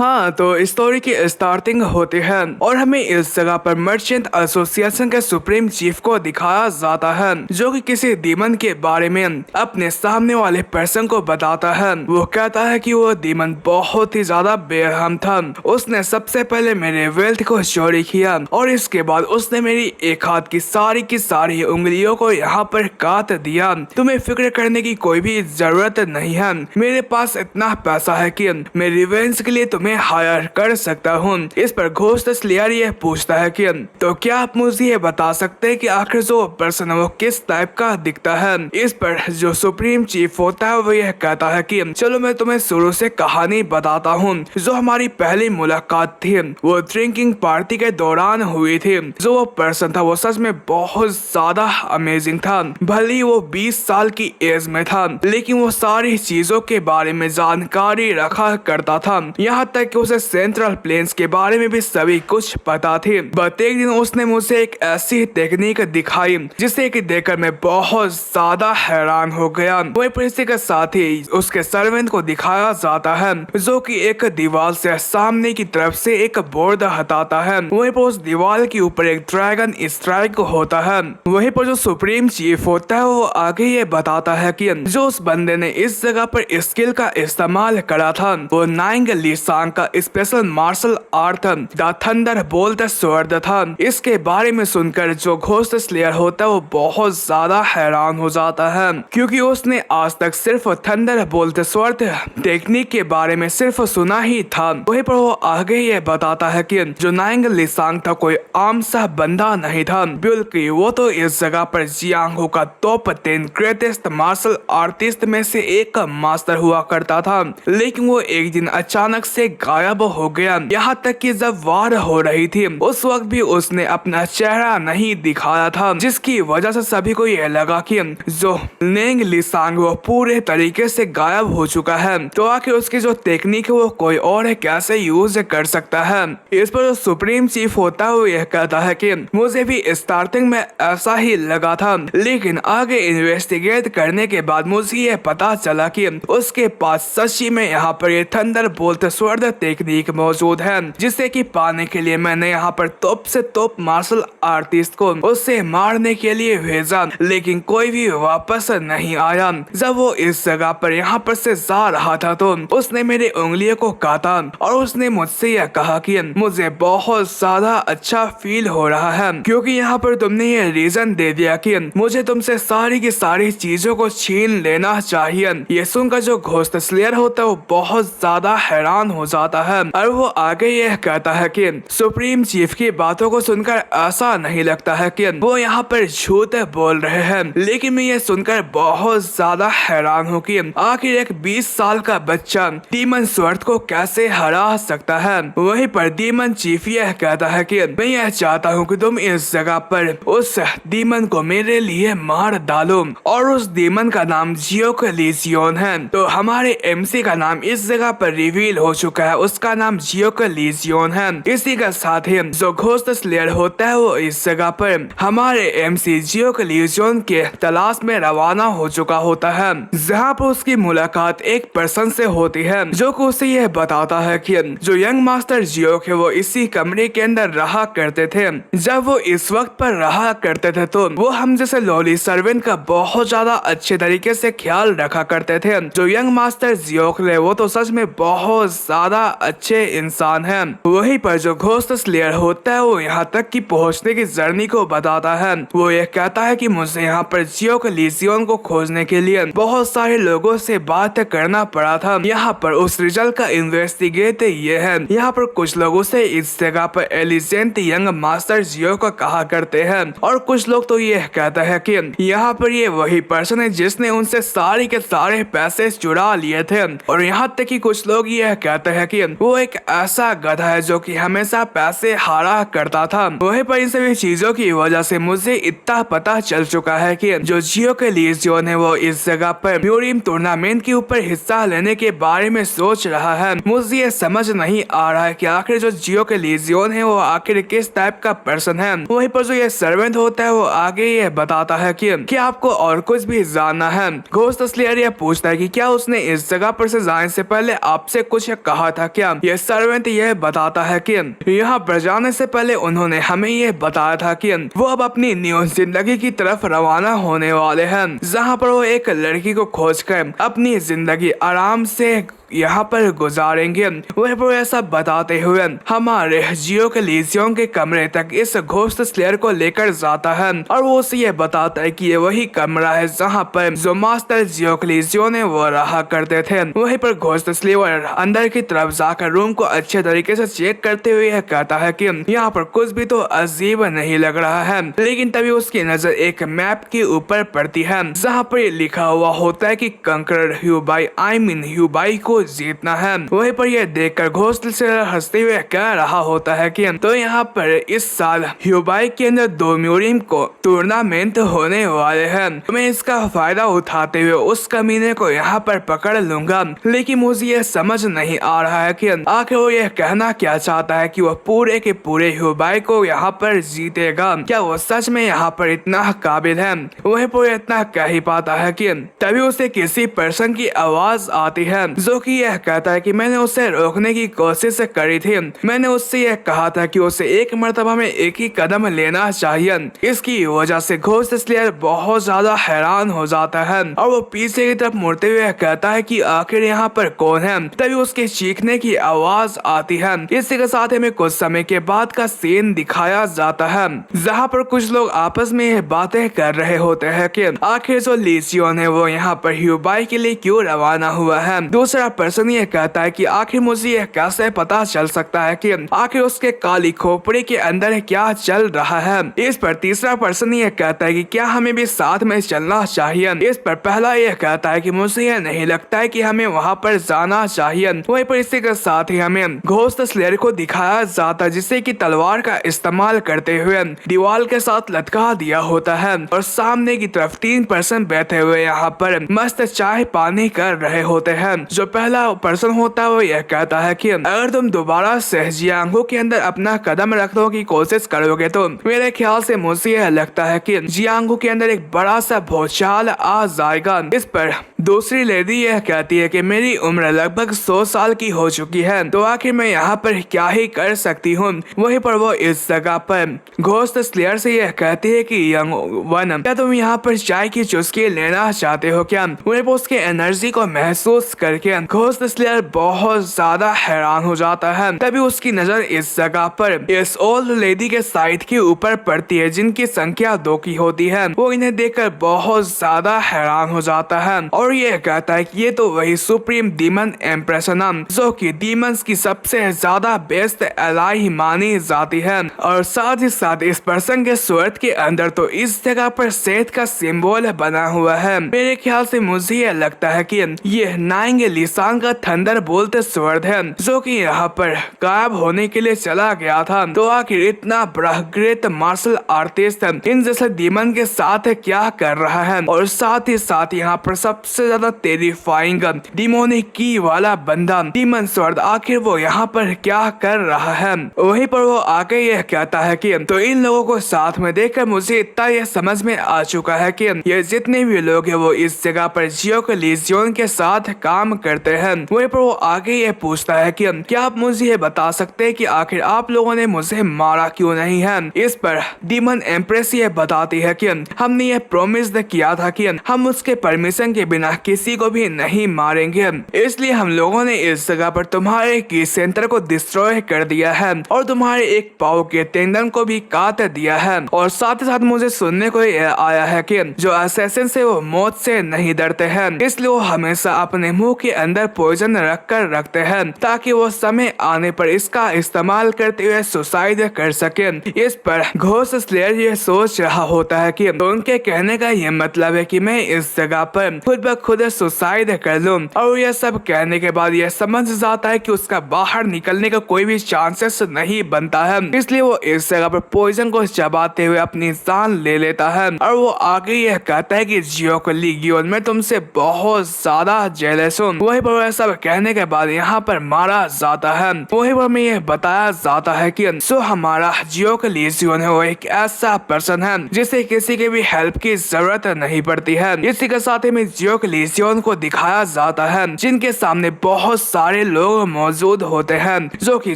हाँ, तो स्टोरी की स्टार्टिंग होती है और हमें इस जगह पर मर्चेंट एसोसिएशन के सुप्रीम चीफ को दिखाया जाता है, जो कि किसी डीमन के बारे में अपने सामने वाले पर्सन को बताता है। वो कहता है कि वो डीमन बहुत ही ज्यादा बेरहम था। उसने सबसे पहले मेरे वेल्थ को चोरी किया और इसके बाद उसने मेरी एक हाथ की सारी उंगलियों को यहाँ पर काट दिया। तुम्हें फिक्र करने की कोई भी जरूरत नहीं है। मेरे पास इतना पैसा है कि मैं रिवेंज के लिए तुम्हें हायर कर सकता हूँ। इस पर घोस्ट स्लेयर ये पूछता है कि तो क्या आप मुझे ये बता सकते हैं कि आखिर जो पर्सन है वो किस टाइप का दिखता है। इस पर जो सुप्रीम चीफ होता है वो यह कहता है कि चलो मैं तुम्हें शुरू से कहानी बताता हूँ। जो हमारी पहली मुलाकात थी वो ड्रिंकिंग पार्टी के दौरान हुई थी। जो वो पर्सन था वो सच में बहुत ज्यादा अमेजिंग था। भले ही वो 20 साल की एज में था, लेकिन वो सारी चीजों के बारे में जानकारी रखा करता था। यहाँ तक कि उसे सेंट्रल प्लेन्स के बारे में भी सभी कुछ पता थी। बट एक दिन उसने मुझे एक ऐसी टेक्निक दिखाई जिसे कि देखकर मैं बहुत ज्यादा हैरान हो गया। वही पर इसी के साथ ही उसके सर्वेंट को दिखाया जाता है जो कि एक दीवार से सामने की तरफ से एक बोर्ड हटाता है। वहीं पर उस दीवार के ऊपर एक ड्रैगन स्ट्राइक होता है। वहीं पर जो सुप्रीम चीफ होता है वो आगे ये बताता है कि जो उस बंदे ने इस जगह पर स्किल का इस्तेमाल करा था वो नाइंग लीसांग का special martial art the thunderbolt sword था। इसके बारे में सुनकर जो घोस्ट स्लेयर होता है वो बहुत ज्यादा हैरान हो जाता है, क्योंकि उसने आज तक सिर्फ थंडर बोल्ट स्वॉर्ड टेक्निक के बारे में सिर्फ सुना ही था। वहीं पर वो आगे ये बताता है कि जो नाइंग लीसांग था कोई आम सा बंदा नहीं था, बल्कि वो तो इस जगह पर जियांगहो का टॉप 10 ग्रेटेस्ट मार्शल आर्टिस्ट में से एक मास्टर हुआ करता था। लेकिन वो एक दिन अचानक से गायब हो गया। यहाँ तक कि जब वार हो रही थी उस वक्त भी उसने अपना चेहरा नहीं दिखाया था, जिसकी वजह से सभी को यह लगा कि जो नेंग लीसांग वो पूरे तरीके से गायब हो चुका है। तो आखिर उसकी जो टेक्निक है वो कोई और कैसे यूज कर सकता है। इस पर जो सुप्रीम चीफ होता है वो यह कहता है कि मुझे भी स्टार्टिंग में ऐसा ही लगा था, लेकिन आगे इन्वेस्टिगेट करने के बाद मुझे ये पता चला कि उसके पास सच्ची में यहाँ पर ये थंडर बोल्ट स्वॉर्ड टेक्निक मौजूद है, जिसे कि पाने के लिए मैंने यहाँ पर टॉप से टॉप मार्शल आर्टिस्ट को उससे मारने के लिए भेजा, लेकिन कोई भी वापस नहीं आया। जब वो इस जगह पर यहाँ पर से जा रहा था तो उसने मेरे उंगलियों को काटा और उसने मुझसे यह कहा कि मुझे बहुत ज्यादा अच्छा फील हो रहा है, क्योंकि यहाँ पर तुमने ये रीजन दे दिया कि मुझे तुमसे सारी की सारी चीजों को छीन लेना चाहिए। ये सुनकर जो घोस्ट स्लेयर होता है वो बहुत ज्यादा हैरान हो जाता है और वो आगे यह कहता है कि सुप्रीम चीफ की बातों को सुनकर ऐसा नहीं लगता है कि वो यहाँ पर झूठ बोल रहे हैं, लेकिन मैं ये सुनकर बहुत ज्यादा हैरान हूँ कि आखिर एक 20 साल का बच्चा डीमन स्वॉर्ड को कैसे हरा सकता है। वहीं पर डीमन चीफ यह कहता है कि मैं यह चाहता हूँ कि तुम इस जगह पर उस डीमन को मेरे लिए मार डालो, और उस डीमन का नाम जियोक लीजियन है। तो हमारे एमसी का नाम इस जगह पर रिवील हो चुका है, उसका नाम जियोक लीजियन है। इसी के साथ ही जो घोस्ट स्लेयर होता है वो इस जगह पर हमारे एमसी जियोक लीजियन के तलाश में रवाना हो चुका होता है, जहाँ पर उसकी मुलाकात एक पर्सन से होती है जो कि उसे यह बताता है कि जो यंग मास्टर जियोक है वो इसी कमरे के अंदर रहा करते थे। जब वो इस वक्त पर रहा करते थे तो वो हम जैसे लॉली सर्वेंट का बहुत ज्यादा अच्छे तरीके से ख्याल रखा करते थे। जो यंग मास्टर जियोक है वो तो सच में बहुत ज्यादा अच्छे इंसान हैं। वहीं पर जो घोस्ट स्लेयर होता है वो यहाँ तक की पहुँचने की जर्नी को बताता है। वो ये कहता है कि मुझे यहाँ पर जियोक लीजियन को खोजने के लिए बहुत सारे लोगों से बात करना पड़ा था। यहाँ पर उस रिजल्ट का इन्वेस्टिगेट ये है। यहाँ पर कुछ लोगों से इस जगह पर एलिजेंट यंग मास्टर जियो को कहा करते हैं, और कुछ लोग तो ये कहता है कि यहाँ पर ये वही पर्सन है जिसने उनसे सारे के सारे पैसे चुरा लिए थे। और यहाँ तक कि कुछ लोग यह कहते हैं कि वो एक ऐसा गधा है जो कि हमेशा पैसे हारा करता था। वहीं पर इन सभी चीजों की वजह से मुझे इतना पता चल चुका है कि जो जियो के लीजियन है वो इस जगह पर म्यूरियम टूर्नामेंट के ऊपर हिस्सा लेने के बारे में सोच रहा है। मुझे ये समझ नहीं आ रहा है कि आखिर जो जियो के लीजियन है वो आखिर किस टाइप का पर्सन है। वहीं पर जो ये सर्वेंट होता है वो आगे ये बताता है कि आपको और कुछ भी जानना है। घोस्ट स्लेयर ये पूछता है कि क्या उसने इस जगह पर से जाने से पहले आपसे कुछ कहा कहा था क्या। ये सर्वेंट यह बताता है कि यहाँ पर जाने से पहले उन्होंने हमें यह बताया था कि वो अब अपनी न्यू जिंदगी की तरफ रवाना होने वाले हैं, जहाँ पर वो एक लड़की को खोजकर अपनी जिंदगी आराम से यहाँ पर गुजारेंगे। वह पर ऐसा बताते हुए हमारे जियो के लीजियों के कमरे तक इस घोस्ट स्लेयर को लेकर जाता है और वो उसे ये बताता है कि ये वही कमरा है जहाँ पर जो मास्टर जियो के लीजियों ने वो रहा करते थे। वहीं पर घोस्ट स्लेयर अंदर की तरफ जाकर रूम को अच्छे तरीके से चेक करते हुए यह कहता है कि यहाँ पर कुछ भी तो अजीब नहीं लग रहा है, लेकिन तभी उसकी नजर एक मैप के ऊपर पड़ती है जहाँ पर लिखा हुआ होता है कि कंकरर ह्यूबाई ह्यूबाई को जीतना है। वहीं पर यह देखकर घोस्ट स्लेयर हंसते हुए कह रहा होता है कि तो यहाँ पर इस साल ह्यूबाई के अंदर 2 म्यूरियम को टूर्नामेंट होने वाले हैं, तो मैं इसका फायदा उठाते हुए उस कमीने को यहाँ पर पकड़ लूंगा। लेकिन मुझे यह समझ नहीं आ रहा है कि आखिर वो यह कहना क्या चाहता है कि वो पूरे के पूरे ह्यूबाई को यहाँ पर जीतेगा। क्या वो सच में यहाँ पर इतना काबिल है। वहीं पर इतना कह ही पाता है कि तभी उसे किसी पर्सन की आवाज आती है जो कि यह कहता है कि मैंने उसे रोकने की कोशिश करी थी। मैंने उससे यह कहा था कि उसे एक मर्तबा में एक ही कदम लेना चाहिए। इसकी वजह से घोस्ट स्लेयर बहुत ज्यादा हैरान हो जाता है और वो पीछे की तरफ मुड़ते हुए कहता है कि आखिर यहाँ पर कौन है। तभी उसके चीखने की आवाज आती है। इसी के साथ हमें कुछ समय के बाद का सीन दिखाया जाता है जहाँ पर कुछ लोग आपस में बातें कर रहे होते हैं कि आखिर जो लीजियोन है वो यहाँ पर ह्यूबाई के लिए क्यों रवाना हुआ है। दूसरा पर्सन ये कहता है कि आखिर मुझे यह कैसे पता चल सकता है कि आखिर उसके काली खोपड़ी के अंदर क्या चल रहा है। इस पर तीसरा पर्सन ये कहता है कि क्या हमें भी साथ में चलना चाहिए। इस पर पहला यह कहता है कि मुझे यह नहीं लगता है कि हमें वहाँ पर जाना चाहिए। वहीं पर इसी के साथ ही हमें घोस्ट स्लेयर को दिखाया जाता है जिसे कि तलवार का इस्तेमाल करते हुए दीवार के साथ लटका दिया होता है और सामने की तरफ 3 पर्सन बैठे हुए यहाँ पर मस्त चाय पानी कर रहे होते हैं। जो पहला पर्सन होता है वो यह कहता है कि अगर तुम दोबारा से जियांगो के अंदर अपना कदम रखने की कोशिश करोगे तो मेरे ख्याल से मुझे यह लगता है कि जियांगो के अंदर एक बड़ा सा भूचाल आ जाएगा। इस पर दूसरी लेडी यह कहती है कि मेरी उम्र लगभग 100 साल की हो चुकी है, तो आखिर मैं यहाँ पर क्या ही कर सकती हूँ। वहीं पर वो इस जगह पर घोस्ट स्लेयर से यह कहती है कि यंग वन, क्या तुम यहाँ पर चाय की चुस्की लेना चाहते हो क्या। वहीं पर उसके एनर्जी को महसूस करके घोस्ट स्लेयर बहुत ज्यादा हैरान हो जाता है। तभी उसकी नजर इस जगह पर इस ओल्ड लेडी के साइड के ऊपर पड़ती है जिनकी संख्या 2 की होती है। वो इन्हें देखकर बहुत ज्यादा हैरान हो जाता है और ये कहता है कि ये तो वही सुप्रीम डीमन एम्प्रेस है जो कि डीमंस की सबसे ज्यादा बेस्ट एलाई मानी जाती है। और साथ ही साथ इस पर्सन के स्वर्ड के अंदर तो इस जगह पर सेठ का सिंबल बना हुआ है। मेरे ख्याल से मुझे यह लगता है कि ये नाइंग लिसांग का थंडर बोल्ट स्वर्ड है जो कि यहाँ पर गायब होने के लिए चला गया था। तो आखिर इतना बड़ा ग्रेट मार्शल आर्टिस्ट इन जैसे डीमन के साथ क्या कर रहा है। और साथ ही साथ यहाँ पर सबसे ज्यादा टेरिफाइंग डिमोनिक की वाला बंदा डीमन स्वर्ड, आखिर वो यहाँ पर क्या कर रहा है। वहीं पर वो आके यह कहता है कि तो इन लोगों को साथ में देखकर मुझे इतना यह समझ में आ चुका है कि ये जितने भी लोग हैं वो इस जगह पर जियो के लीजियोन के साथ काम करते हैं। वहीं पर वो आगे ये पूछता है कि क्या आप मुझे ये बता सकते हैं कि आखिर आप लोगों ने मुझे मारा क्यों नहीं है। इस पर डीमन एम्प्रेस ये बताती है कि हमने ये प्रॉमिस किया था कि हम उसके परमिशन के बिना किसी को भी नहीं मारेंगे, इसलिए हम लोगों ने इस जगह पर तुम्हारे की सेंटर को डिस्ट्रॉय कर दिया है और तुम्हारे एक पाव के टेंडन को भी काट दिया है। और साथ ही साथ मुझे सुनने को आया है कि जो असैसिन से वो मौत से नहीं डरते हैं, इसलिए वो हमेशा अपने मुंह के अंदर पॉइजन रख कर रखते हैं ताकि वो समय आने पर इसका इस्तेमाल करते हुए सुसाइड कर सके। इस पर घोस्ट स्लेयर ये सोच रहा होता है कि तो उनके कहने का ये मतलब है कि मैं इस जगह पर खुद ब खुद सुसाइड कर लूं। और यह सब कहने के बाद यह समझ जाता है कि उसका बाहर निकलने का कोई भी चांसेस नहीं बनता है, इसलिए वो इस जगह पर पॉइजन को चबाते हुए अपनी जान ले लेता है। और वो आगे यह कहता है कि जियो को लीगियोन मैं तुमसे बहुत ज्यादा जेलस हूँ। वहीं पर पर वह सब कहने के बाद यहाँ पर मारा जाता है। वहीं पर हमें यह बताया जाता है कि सो हमारा जियो का लीजियन है वो एक ऐसा पर्सन है जिसे किसी के भी हेल्प की जरूरत नहीं पड़ती है। इसी के साथ ही में जियो के लीजियन को दिखाया जाता है जिनके सामने बहुत सारे लोग मौजूद होते हैं जो कि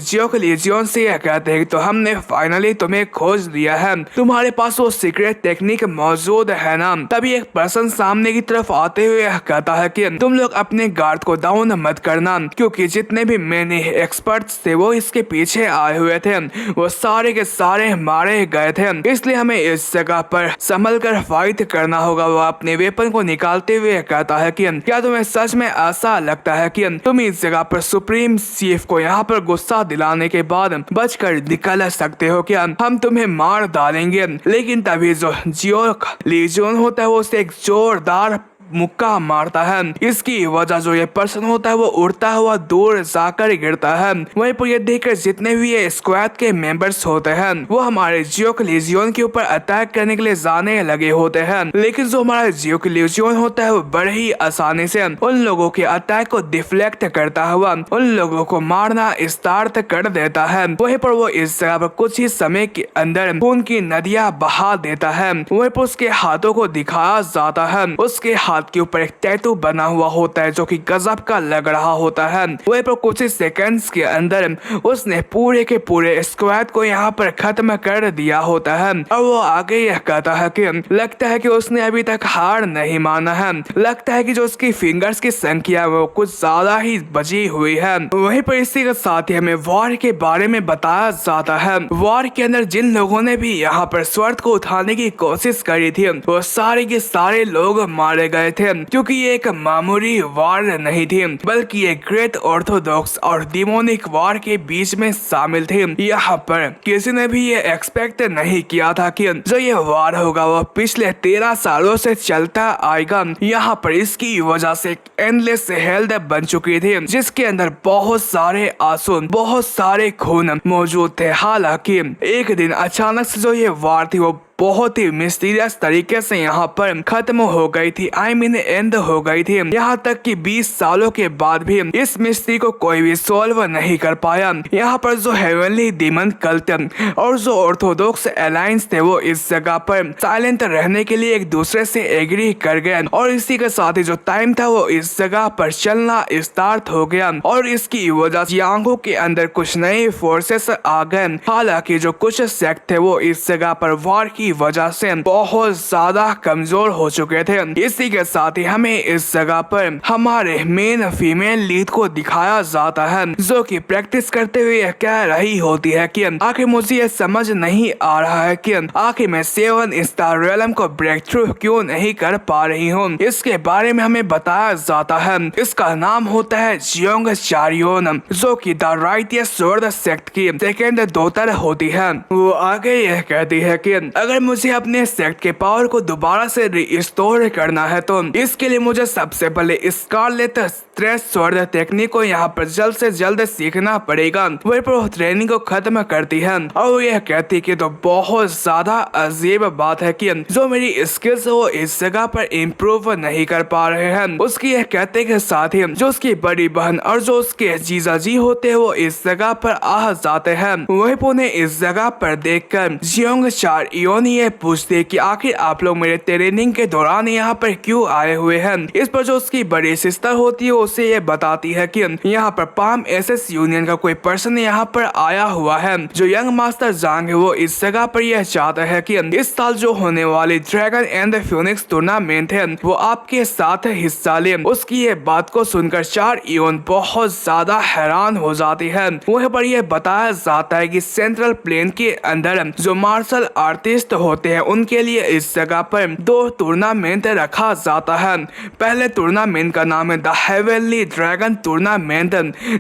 जियो के लीजियन से यह कहते हैं तो हमने फाइनली तुम्हें खोज लिया है, तुम्हारे पास वो सीक्रेट टेक्निक मौजूद है ना। तभी एक पर्सन सामने की तरफ आते हुए यह कहता है कि तुम लोग अपने गार्ड को डाउन मत करना क्योंकि जितने भी मैंने एक्सपर्ट्स थे वो इसके पीछे आए हुए थे, वो सारे के सारे मारे गए थे, इसलिए हमें इस जगह पर संभल कर फाइट करना होगा। वो अपने वेपन को निकालते हुए कहता है कि क्या तुम्हें सच में ऐसा लगता है कि तुम इस जगह पर सुप्रीम चीफ को यहाँ पर गुस्सा दिलाने के बाद बचकर निकल सकते हो? क्या हम तुम्हें मार डालेंगे? लेकिन तभी जो जियो लीजियन होता है वो उसे एक जोरदार मुक्का मारता है। इसकी वजह जो ये पर्सन होता है वो उड़ता हुआ दूर जाकर गिरता है। वहीं पर ये देखकर जितने भी ये स्क्वाड के मेंबर्स होते हैं वो हमारे जियो के लीजियन के ऊपर अटैक करने के लिए जाने लगे होते हैं, लेकिन जो हमारा जियो के लीजियन होता है वो बड़े ही आसानी से उन लोगों के अटैक को डिफ्लेक्ट करता हुआ उन लोगों को मारना स्टार्ट कर देता है। वहीं पर वो इस जगह पर कुछ ही समय के अंदर खून की नदियां बहा देता है। वहीं पर उसके हाथों को दिखाया जाता है, उसके हाथ के ऊपर एक टैटू बना हुआ होता है जो कि गजब का लग रहा होता है। वहीं पर कुछ ही सेकंड्स के अंदर उसने पूरे के पूरे स्क्वाड को यहाँ पर खत्म कर दिया होता है और वो आगे यह कहता है कि लगता है कि उसने अभी तक हार नहीं माना है, लगता है कि जो उसकी फिंगर्स की संख्या वो कुछ ज्यादा ही बची हुई है। वहीं पर इसी के साथ ही हमें वॉर के बारे में बताया जाता है। वॉर के अंदर जिन लोगों ने भी यहाँ पर स्वर्ड को उठाने की कोशिश करी थी वो सारे के सारे लोग मारे गए थे क्योंकि ये एक मामूली वार नहीं थी बल्कि एक ग्रेट ऑर्थोडॉक्स और डिमोनिक वार के बीच में शामिल थे। यहाँ पर किसी ने भी ये एक्सपेक्ट नहीं किया था कि जो ये वार होगा वो पिछले 13 सालों से चलता आएगा। यहाँ पर इसकी वजह से एंडलेस हेल्थ बन चुकी थी जिसके अंदर बहुत सारे आंसू बहुत सारे खून मौजूद थे। हालांकि एक दिन अचानक से जो ये वार थी वो बहुत ही मिस्टीरियस तरीके से यहाँ पर खत्म हो गई थी, आई मीन एंड हो गई थी। यहाँ तक कि 20 सालों के बाद भी इस मिस्ट्री को कोई भी सॉल्व नहीं कर पाया। यहाँ पर जो हेवनली डीमन कल्ट और जो ऑर्थोडॉक्स अलायंस थे वो इस जगह पर साइलेंट रहने के लिए एक दूसरे से एग्री कर गए और इसी के साथ ही जो टाइम था वो इस जगह पर चलना स्टार्ट हो गया और इसकी वजह से यांगो के अंदर कुछ नए फोर्सेस आ गए। हालांकि जो कुछ सेक्ट थे वो इस जगह पर वॉर की वजह से बहुत ज्यादा कमजोर हो चुके थे। इसी के साथ ही हमें इस जगह पर हमारे मेन फीमेल लीड को दिखाया जाता है जो कि प्रैक्टिस करते हुए कह रही होती है कि आखिर मुझे ये समझ नहीं आ रहा है कि आखिर मैं 7 स्टार रेलम को ब्रेक थ्रू क्यों नहीं कर पा रही हूँ। इसके बारे में हमें बताया जाता है इसका नाम होता है जियोंग चारियोन जो कि द राइटियस स्वॉर्ड सेक्ट की सेकेंड डॉटर होती है। वो आगे यह कहती है कि अगर मुझे अपने सेक्ट के पावर को दोबारा से रिस्टोर करना है तो इसके लिए मुझे सबसे पहले स्कारलेट स्ट्रेस स्वॉर्ड टेक्निक को यहाँ पर जल्द से जल्द सीखना पड़ेगा। वही पर ट्रेनिंग को खत्म करती है और वो यह कहती कि तो बहुत ज्यादा अजीब बात है कि जो मेरी स्किल्स वो इस जगह पर इम्प्रूव नहीं कर पा रहे हैं। उसकी यह कहते के साथ ही जो उसकी बड़ी बहन और जो उसके जीजा जी होते हैं वो इस जगह पर आ जाते हैं। वही पर उन्हें इस जगह पर देखकर जियोंग चारियोन ये पूछते कि आखिर आप लोग मेरे ट्रेनिंग के दौरान यहाँ पर क्यों आए हुए हैं। इस पर जो उसकी बड़ी सिस्टर होती है उसे ये बताती है कि यहाँ पर पाम एसएस यूनियन का कोई पर्सन यहाँ पर आया हुआ है। जो यंग मास्टर जांग है वो इस जगह पर यह चाहता है कि इस साल जो होने वाली ड्रैगन एंड फिनिक्स टूर्नामेंट है वो आपके साथ हिस्सा ले। उसकी ये बात को सुनकर चारियोन बहुत ज्यादा हैरान हो जाती है। वहीं पर यह बताया जाता है कि सेंट्रल प्लेन के अंदर जो मार्शल आर्टिस्ट होते हैं उनके लिए इस जगह पर 2 टूर्नामेंट रखा जाता है। पहले टूर्नामेंट का नाम है द हेवनली ड्रैगन टूर्नामेंट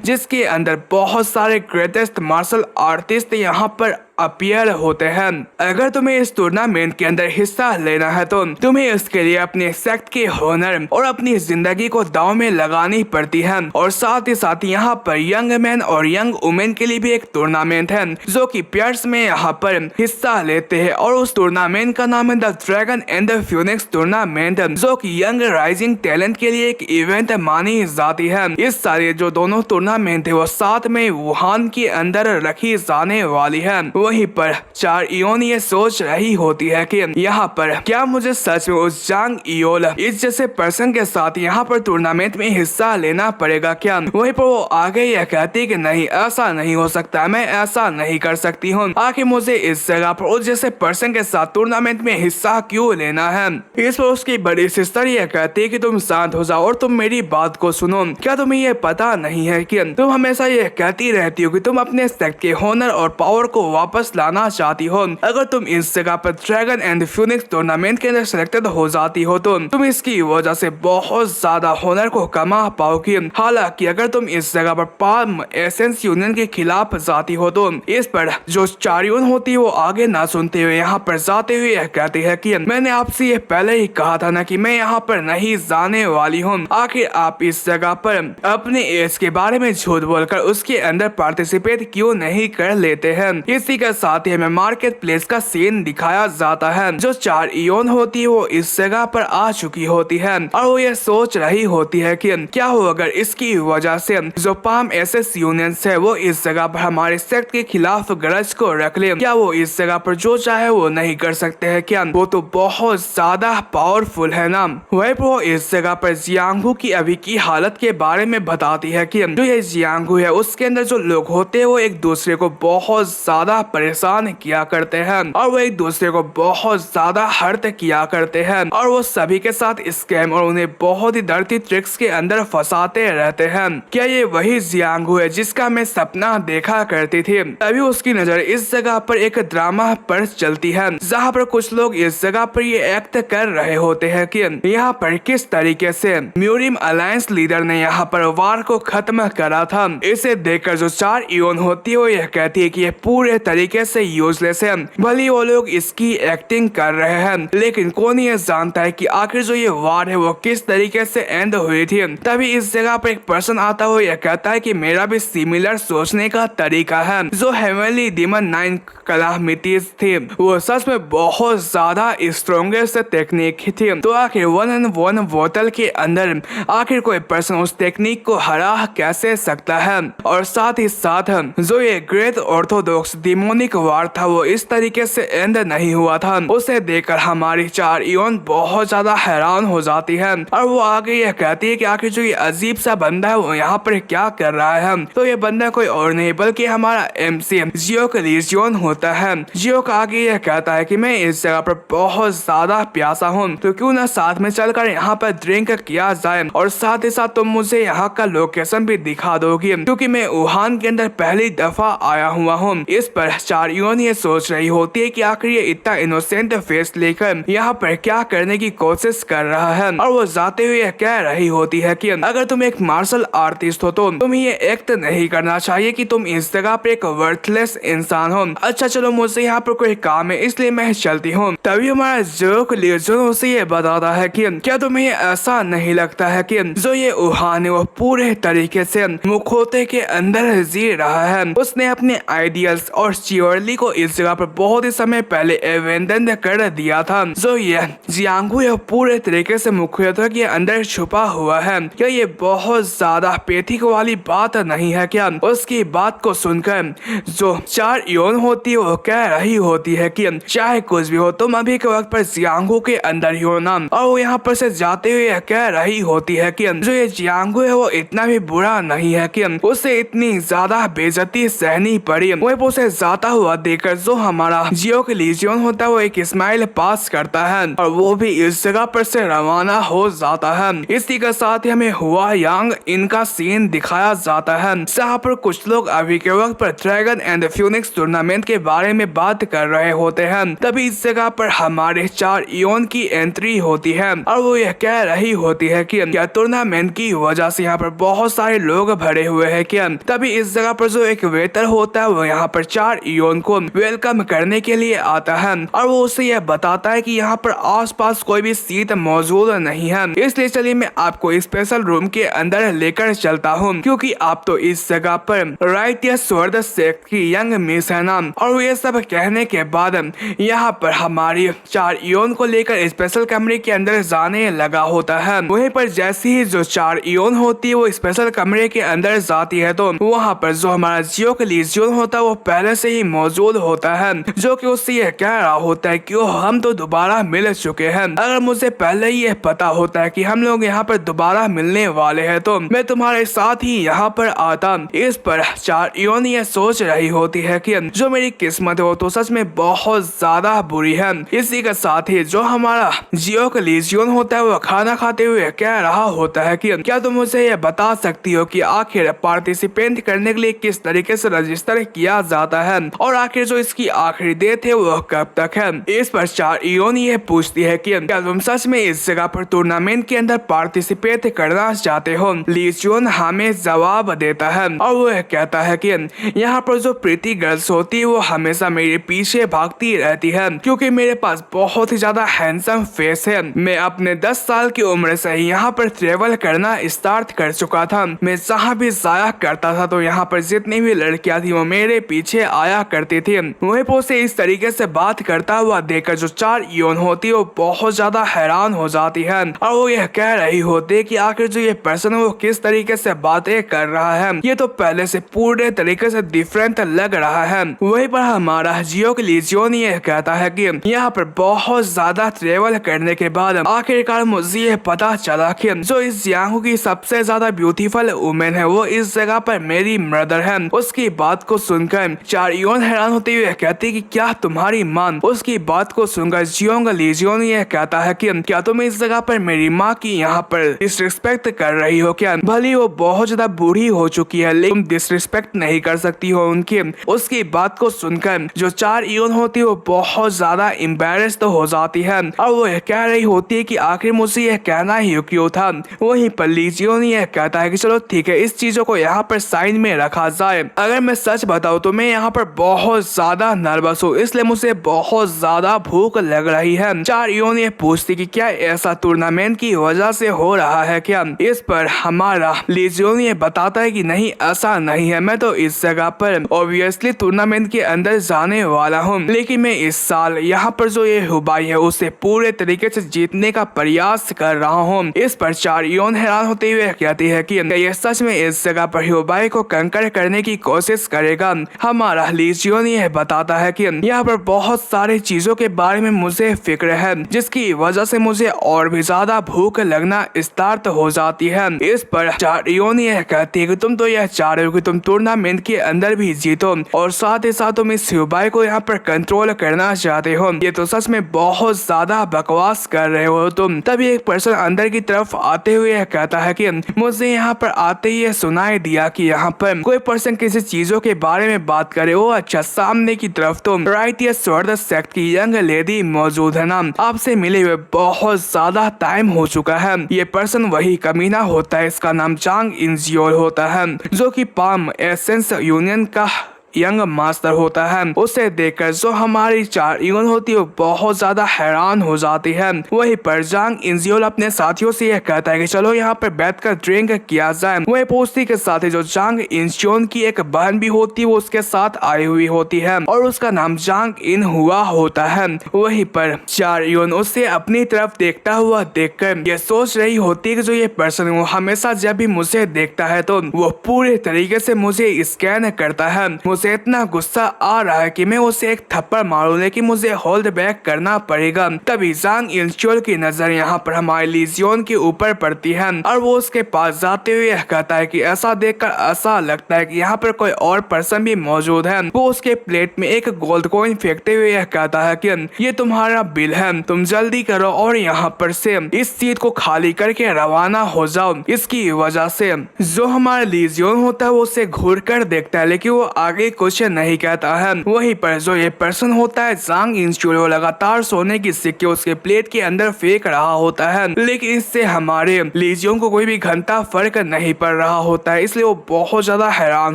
जिसके अंदर बहुत सारे ग्रेटेस्ट मार्शल आर्टिस्ट यहाँ पर अपीयर होते हैं। अगर तुम्हें इस टूर्नामेंट के अंदर हिस्सा लेना है तो तुम्हें इसके लिए अपने सेक्ट के होनर और अपनी जिंदगी को दांव में लगानी पड़ती है। और साथ ही साथ यहाँ पर यंग मैन और यंग वुमेन के लिए भी एक टूर्नामेंट है जो कि पेयर्स में यहाँ पर हिस्सा लेते हैं। और उस टूर्नामेंट का नाम है the dragon and the Phoenix tournament, जो कि यंग राइजिंग टैलेंट के लिए एक इवेंट मानी जाती है। इस सारे जो दोनों टूर्नामेंट है वो 7 में वुहान के अंदर रखी जाने वाली है। वहीं पर चार इयोन ये सोच रही होती है कि यहाँ पर क्या मुझे सच में उस जांग इयोल इस जैसे पर्सन के साथ यहाँ पर टूर्नामेंट में हिस्सा लेना पड़ेगा क्या। वहीं पर वो आगे यह कहती कि नहीं, ऐसा नहीं हो सकता, मैं ऐसा नहीं कर सकती हूँ। आखिर मुझे इस जगह पर उस जैसे पर्सन के साथ टूर्नामेंट में हिस्सा क्यों लेना है। इस पर उसकी बड़ी सिस्टर यह कहती है कि तुम शांत हो जाओ और तुम मेरी बात को सुनो। क्या तुम्हें यह पता नहीं है कि तुम हमेशा यह कहती रहती हो कि तुम अपने सेक्ट के होनर और पावर को वापस लाना चाहती हो। अगर तुम इस जगह पर ड्रैगन एंड फ्यूनिक्स टूर्नामेंट के अंदर सिलेक्टेड हो जाती हो तो तुम इसकी वजह से बहुत ज्यादा होनर को कमा पाओगी। हालांकि अगर तुम इस जगह पर पाल्म एसेंस यूनियन के खिलाफ जाती हो तो इस पर जो चारियन होती है वो आगे ना सुनते हुए यहाँ पर जाते हुए यह कहती है कि मैंने आपसे ये पहले ही कहा था ना कि मैं यहाँ पर नहीं जाने वाली हूँ। आखिर आप इस जगह पर अपने एज के बारे में झूठ बोलकर उसके अंदर पार्टिसिपेट क्यों नहीं कर लेते हैं। इसी के साथ ही हमें मार्केट प्लेस का सीन दिखाया जाता है। जो चार इयोन होती है वो इस जगह पर आ चुकी होती है और वो ये सोच रही होती है कि क्या हो अगर इसकी वजह से जो पाम एसेस यूनियन है वो इस जगह पर हमारे सेक्ट के खिलाफ गरज को रख ले। क्या वो इस जगह पर जो चाहे वो नहीं कर सकते हैं क्या। वो तो बहुत ज्यादा पावरफुल है ना। वही पर वो इस जगह पर जियांगू की अभी की हालत के बारे में बताती है कि जो ये जियांगू है उसके अंदर जो लोग होते हैं वो एक दूसरे को बहुत ज्यादा परेशान किया करते हैं और वो एक दूसरे को बहुत ज्यादा हर्ट किया करते हैं और वो सभी के साथ स्कैम और उन्हें बहुत ही डरती ट्रिक्स के अंदर फंसाते रहते हैं। क्या ये वही जियांगू है जिसका मैं सपना देखा करती थी। तभी उसकी नजर इस जगह पर एक ड्रामा पर चलती है जहाँ पर कुछ लोग इस जगह पर ये एक्ट कर रहे होते हैं कि यहाँ पर किस तरीके से म्यूरिम अलायंस लीडर ने यहाँ पर वार को खत्म करा था। इसे देखकर जो चार इयोन होती है वो यह कहती है कि ये पूरे तरीके से यूजलेस है। भले वो लोग इसकी एक्टिंग कर रहे हैं लेकिन कौन ये जानता है कि आखिर जो ये वार है वो किस तरीके से एंड हुई थी। तभी इस जगह पर एक पर्सन आता हुआ यह कहता है कि मेरा भी सिमिलर सोचने का तरीका है। जो हेवनली डीमन 9 कैलामिटीज थी वो सच में बहुत ज्यादा स्ट्रॉन्गेस्ट टेक्निक थी। तो आखिर 1-on-1 बोतल के अंदर आखिर कोई पर्सन उस टेक्निक को हरा कैसे सकता है। और साथ ही साथ जो ये ग्रेट ऑर्थोडॉक्स डिमोनिक वार था वो इस तरीके से एंड नहीं हुआ था। उसे देखकर हमारी चार इयोन बहुत ज्यादा हैरान हो जाती है और वो आगे यह कहती है कि आखिर जो ये अजीब सा बंदा है वो यहाँ पर क्या कर रहा है। तो ये बंदा कोई और नहीं बल्कि हमारा MC जियो का लीजियन होता है। जियो का आगे यह कहता है कि मैं इस जगह पर बहुत ज्यादा प्यासा हूँ तो क्यों ना साथ में चलकर यहाँ पर ड्रिंक किया जाए और साथ ही साथ तुम मुझे यहाँ का लोकेशन भी दिखा दोगी क्योंकि मैं वुहान के अंदर पहली दफा आया हुआ हूँ। इस पर चार इयोन ये सोच रही होती है कि आखिर ये इतना इनोसेंट फेस लेकर यहाँ पर क्या करने की कोशिश कर रहा है। और वो जाते हुए कह रही होती है कि अगर तुम एक मार्शल आर्टिस्ट हो तो तुम्हें ये एक्ट नहीं करना चाहिए कि तुम इस जगह पर एक वर्थलेस इंसान हो। अच्छा चलो मुझे यहाँ पर कोई काम है इसलिए मैं चलती हूँ। तभी हमारा जोक लियोजन उसे ये बताता है कि क्या तुम्हें ऐसा नहीं लगता है कि जो ये वुहान है वो पूरे तरीके से मुखौटे के अंदर जी रहा है। उसने अपने आइडियल्स और चियोरली को इस जगह पर बहुत ही समय पहले एवेंडन कर दिया था। जो ये जियांगू है पूरे तरीके से मुखौटे के अंदर छुपा हुआ है। क्या ये बहुत ज्यादा पेथिक वाली बात नहीं है क्या। उसकी बात को सुनकर जो चार इयोन होती है वो कह रही होती है कि चाहे कुछ भी हो तुम अभी के वक्त पर जियांगू के अंदर ही हो ना। और वो यहाँ पर से जाते हुए कह रही होती है कि जो ये जियांगू है वो इतना भी बुरा नहीं है कि उसे इतनी ज्यादा बेइज्जती सहनी पड़ी। वो उसे जाता हुआ देखकर जो हमारा जियो के लीजियन होता है वो एक स्माइल पास करता है और वो भी इस जगह पर से रवाना हो जाता है। इसी के साथ ही हमें हुआ यांग इनका सीन दिखाया जाता है जहाँ पर कुछ लोग अभी के वक्त पर ड्रैगन एंड फ्यूनिक्स टूर्नामेंट के बारे में बात कर रहे होते हैं। तभी इस जगह पर हमारे चार इयोन की एंट्री होती है और वो यह कह रही होती है कि क्या टूर्नामेंट की वजह से यहाँ पर बहुत सारे लोग भरे हुए हैं क्या। तभी इस जगह पर जो एक वेटर होता है वो यहाँ पर चार इयोन को वेलकम करने के लिए आता है और वो उसे यह बताता है कि यहाँ पर आसपास कोई भी सीट मौजूद नहीं है, इसलिए चलिए मैं आपको स्पेशल रूम के अंदर लेकर चलता हूँ, क्योंकि आप तो इस जगह पर राइट या स्वर्ण सेक्ट की यंग मिस है ना। और ये सब कहने के बाद यहाँ पर हमारी चार इयोन को लेकर स्पेशल कमरे के अंदर जाने लगा होता है। वहीं पर जैसे ही जो चार इयोन होती है वो स्पेशल कमरे के अंदर जाती है तो वहाँ पर जो हमारा जियो का लीजियन होता है वो पहले से ही मौजूद होता है, जो कि उससे यह कह रहा होता है कि हम तो दोबारा मिल चुके हैं। अगर मुझे पहले ही यह पता होता है कि हम लोग यहाँ पर दोबारा मिलने वाले हैं तो मैं तुम्हारे साथ ही यहाँ पर आता। इस पर चार इयोन ये सोच रही होती है कि जो मेरी किस्मत हो तो सच में बहुत ज्यादा बुरी है। इसी के साथ ही जो हमारा जियो का लीजियन होता है वो खाना खाते हुए कह रहा होता है कि क्या तुम मुझे यह बता सकती हो कि आखिर पार्टिसिपेंट करने के लिए किस तरीके से रजिस्टर किया जाता है और आखिर जो इसकी आखिरी डेट है वो कब तक है। इस पर चार इयोन ये पूछती है कि क्या तुम सच में इस जगह पर टूर्नामेंट के अंदर पार्टिसिपेट करना चाहते हो। लीजियन हमें जवाब देता है और वो कहता है कि यहाँ पर जो प्रीति गर्ल्स होती है वो हमेशा मेरे पीछे भागती रहती है, क्योंकि मेरे पास बहुत ही ज्यादा हैंडसम फेस है। मैं अपने 10 साल की उम्र से ही यहाँ पर ट्रेवल करना स्टार्ट कर चुका था। मैं जहाँ भी जाया करता था तो यहाँ पर जितनी भी लड़कियां थी वो मेरे पीछे आया करती थी। वहीं पर उसे इस तरीके से बात करता हुआ देखकर जो चार इयोन होती है वो बहुत ज्यादा हैरान हो जाती है और वो यह कह रही होती है कि आखिर जो ये पर्सन है वो किस तरीके से बातें कर रहा है, ये तो पहले से पूरे तरीके से डिफरेंट लग रहा है। वहीं पर हमारा जियो के लीजियन ये कहता है कि यहाँ पर बहुत ज्यादा ट्रेवल करने के बाद आखिरकार मुझे ये पता चला कि जो इस जियांगू की सबसे ज्यादा ब्यूटीफुल वुमेन है वो इस जगह पर मेरी मदर है। उसकी बात को सुनकर चार इयोन हैरान होते हुए कहती कि क्या तुम्हारी माँ। उसकी बात को सुनकर जियोंग लीजियन ये कहता है कि क्या तुम इस जगह पर मेरी माँ की यहाँ पर डिसरिस्पेक्ट कर रही हो क्या। भले वो बहुत ज्यादा बूढ़ी हो चुकी है लेकिन डिसरिस्पेक्ट नहीं कर सकती हो उनकी। उसकी बात को सुनकर जो चार इयोन होती है वो बहुत ज्यादा एम्बैरेस्ड हो जाती है और वो कह रही होती है कि आखिर मुझे यह कहना ही क्यों था। वहीं पर लीजियन यह कहता है कि चलो ठीक है इस चीजों को यहाँ पर साइन में रखा जाए। अगर मैं सच बताऊँ तो मैं यहाँ पर बहुत ज्यादा नर्वस हूँ, इसलिए मुझे बहुत ज्यादा भूख लग रही है। चार इयोन ये पूछती कि क्या ऐसा टूर्नामेंट की वजह से हो रहा है क्या। इस पर हमारा लीजियन ये बताता है कि नहीं ऐसा नहीं है, मैं तो इस जगह पर ऑब्वियसली टूर्नामेंट के अंदर जाने वाला हूँ, लेकिन मैं इस साल यहाँ पर जो ये हुबाई है उसे पूरे तरीके से जीतने का प्रयास कर रहा हूँ। इस पर चार इयोन हैरान होते हुए कहती है कि ये सच में इस जगह पर हुबाई को कंकर करने की कोशिश करेगा। हमारा लीजियन ये बताता है कि यहाँ पर बहुत सारी चीजों के बारे में मुझे फिक्र है, जिसकी वजह से मुझे और भी ज्यादा भूख लगना स्टार्ट हो जाती है। इस पर चार इयोन ये कहती है कि तुम तो यह चाह रहे हो कि तुम टूर्नामेंट के अंदर भी जीतो और साथ ही साथ तुम इस हुबाई को यहाँ पर कंट्रोल करना चाहते हो। ये तो सच में बहुत ज्यादा बकवास कर रहे हो तुम। तभी एक पर्सन अंदर की तरफ आते हुए कहता है कि मुझे यहाँ पर आते ही सुनाई दिया कि यहाँ पर कोई पर्सन किसी चीजों के बारे में बात करे। वो अच्छा सामने की तरफ तो राइट या स्वर्ण सेक्ट की यंग लेडी मौजूद है ना। आपसे मिले हुए बहुत ज्यादा टाइम हो चुका है। ये पर्सन वही कमीना होता है, इसका नाम चांग इंजियोल होता है, जो कि पाम एसेंस यूनियन का यंग मास्टर होता है। उसे देखकर जो हमारी चार इयोन होती है बहुत ज्यादा हैरान हो जाती है। वहीं पर जांग इंजियोल अपने साथियों से यह कहता है कि चलो यहाँ पर बैठकर ड्रिंक किया जाए। वही पोस्ती के साथ ही जो जांग इंजियोन की एक बहन भी होती है वो उसके साथ आई हुई होती है और उसका नाम जांग इन हुआ होता है। वहीं पर चार इयोन उससे अपनी तरफ देखता हुआ देखकर ये सोच रही होती है कि जो ये पर्सन वो हमेशा जब भी मुझे देखता है तो वो पूरे तरीके से मुझे स्कैन करता है। मुझे इतना गुस्सा आ रहा है कि मैं उसे एक थप्पड़ मारूं, लेकिन मुझे होल्ड बैक करना पड़ेगा। तभी जांग इंजियोल की नजर यहाँ पर हमारे लीजियन के ऊपर पड़ती है और वो उसके पास जाते हुए कहता है कि ऐसा देखकर ऐसा लगता है कि यहाँ पर कोई और पर्सन भी मौजूद है। वो उसके प्लेट में एक गोल्ड कॉइन फेंकते हुए कहता है कि ये तुम्हारा बिल है, तुम जल्दी करो और यहाँ पर से इस सीट को खाली करके रवाना हो जाओ। इसकी वजह से जो हमारा लीजियन होता है वो उसे घूर कर देखता है, लेकिन वो आगे कुछ नहीं कहता है। वहीं पर जो ये पर्सन होता है जांग इंज्योल, वो लगातार सोने की सिक्के उसके प्लेट के अंदर फेंक रहा होता है, लेकिन इससे हमारे लीजियोन को कोई भी घंटा फर्क नहीं पड़ रहा होता है, इसलिए वो बहुत ज्यादा हैरान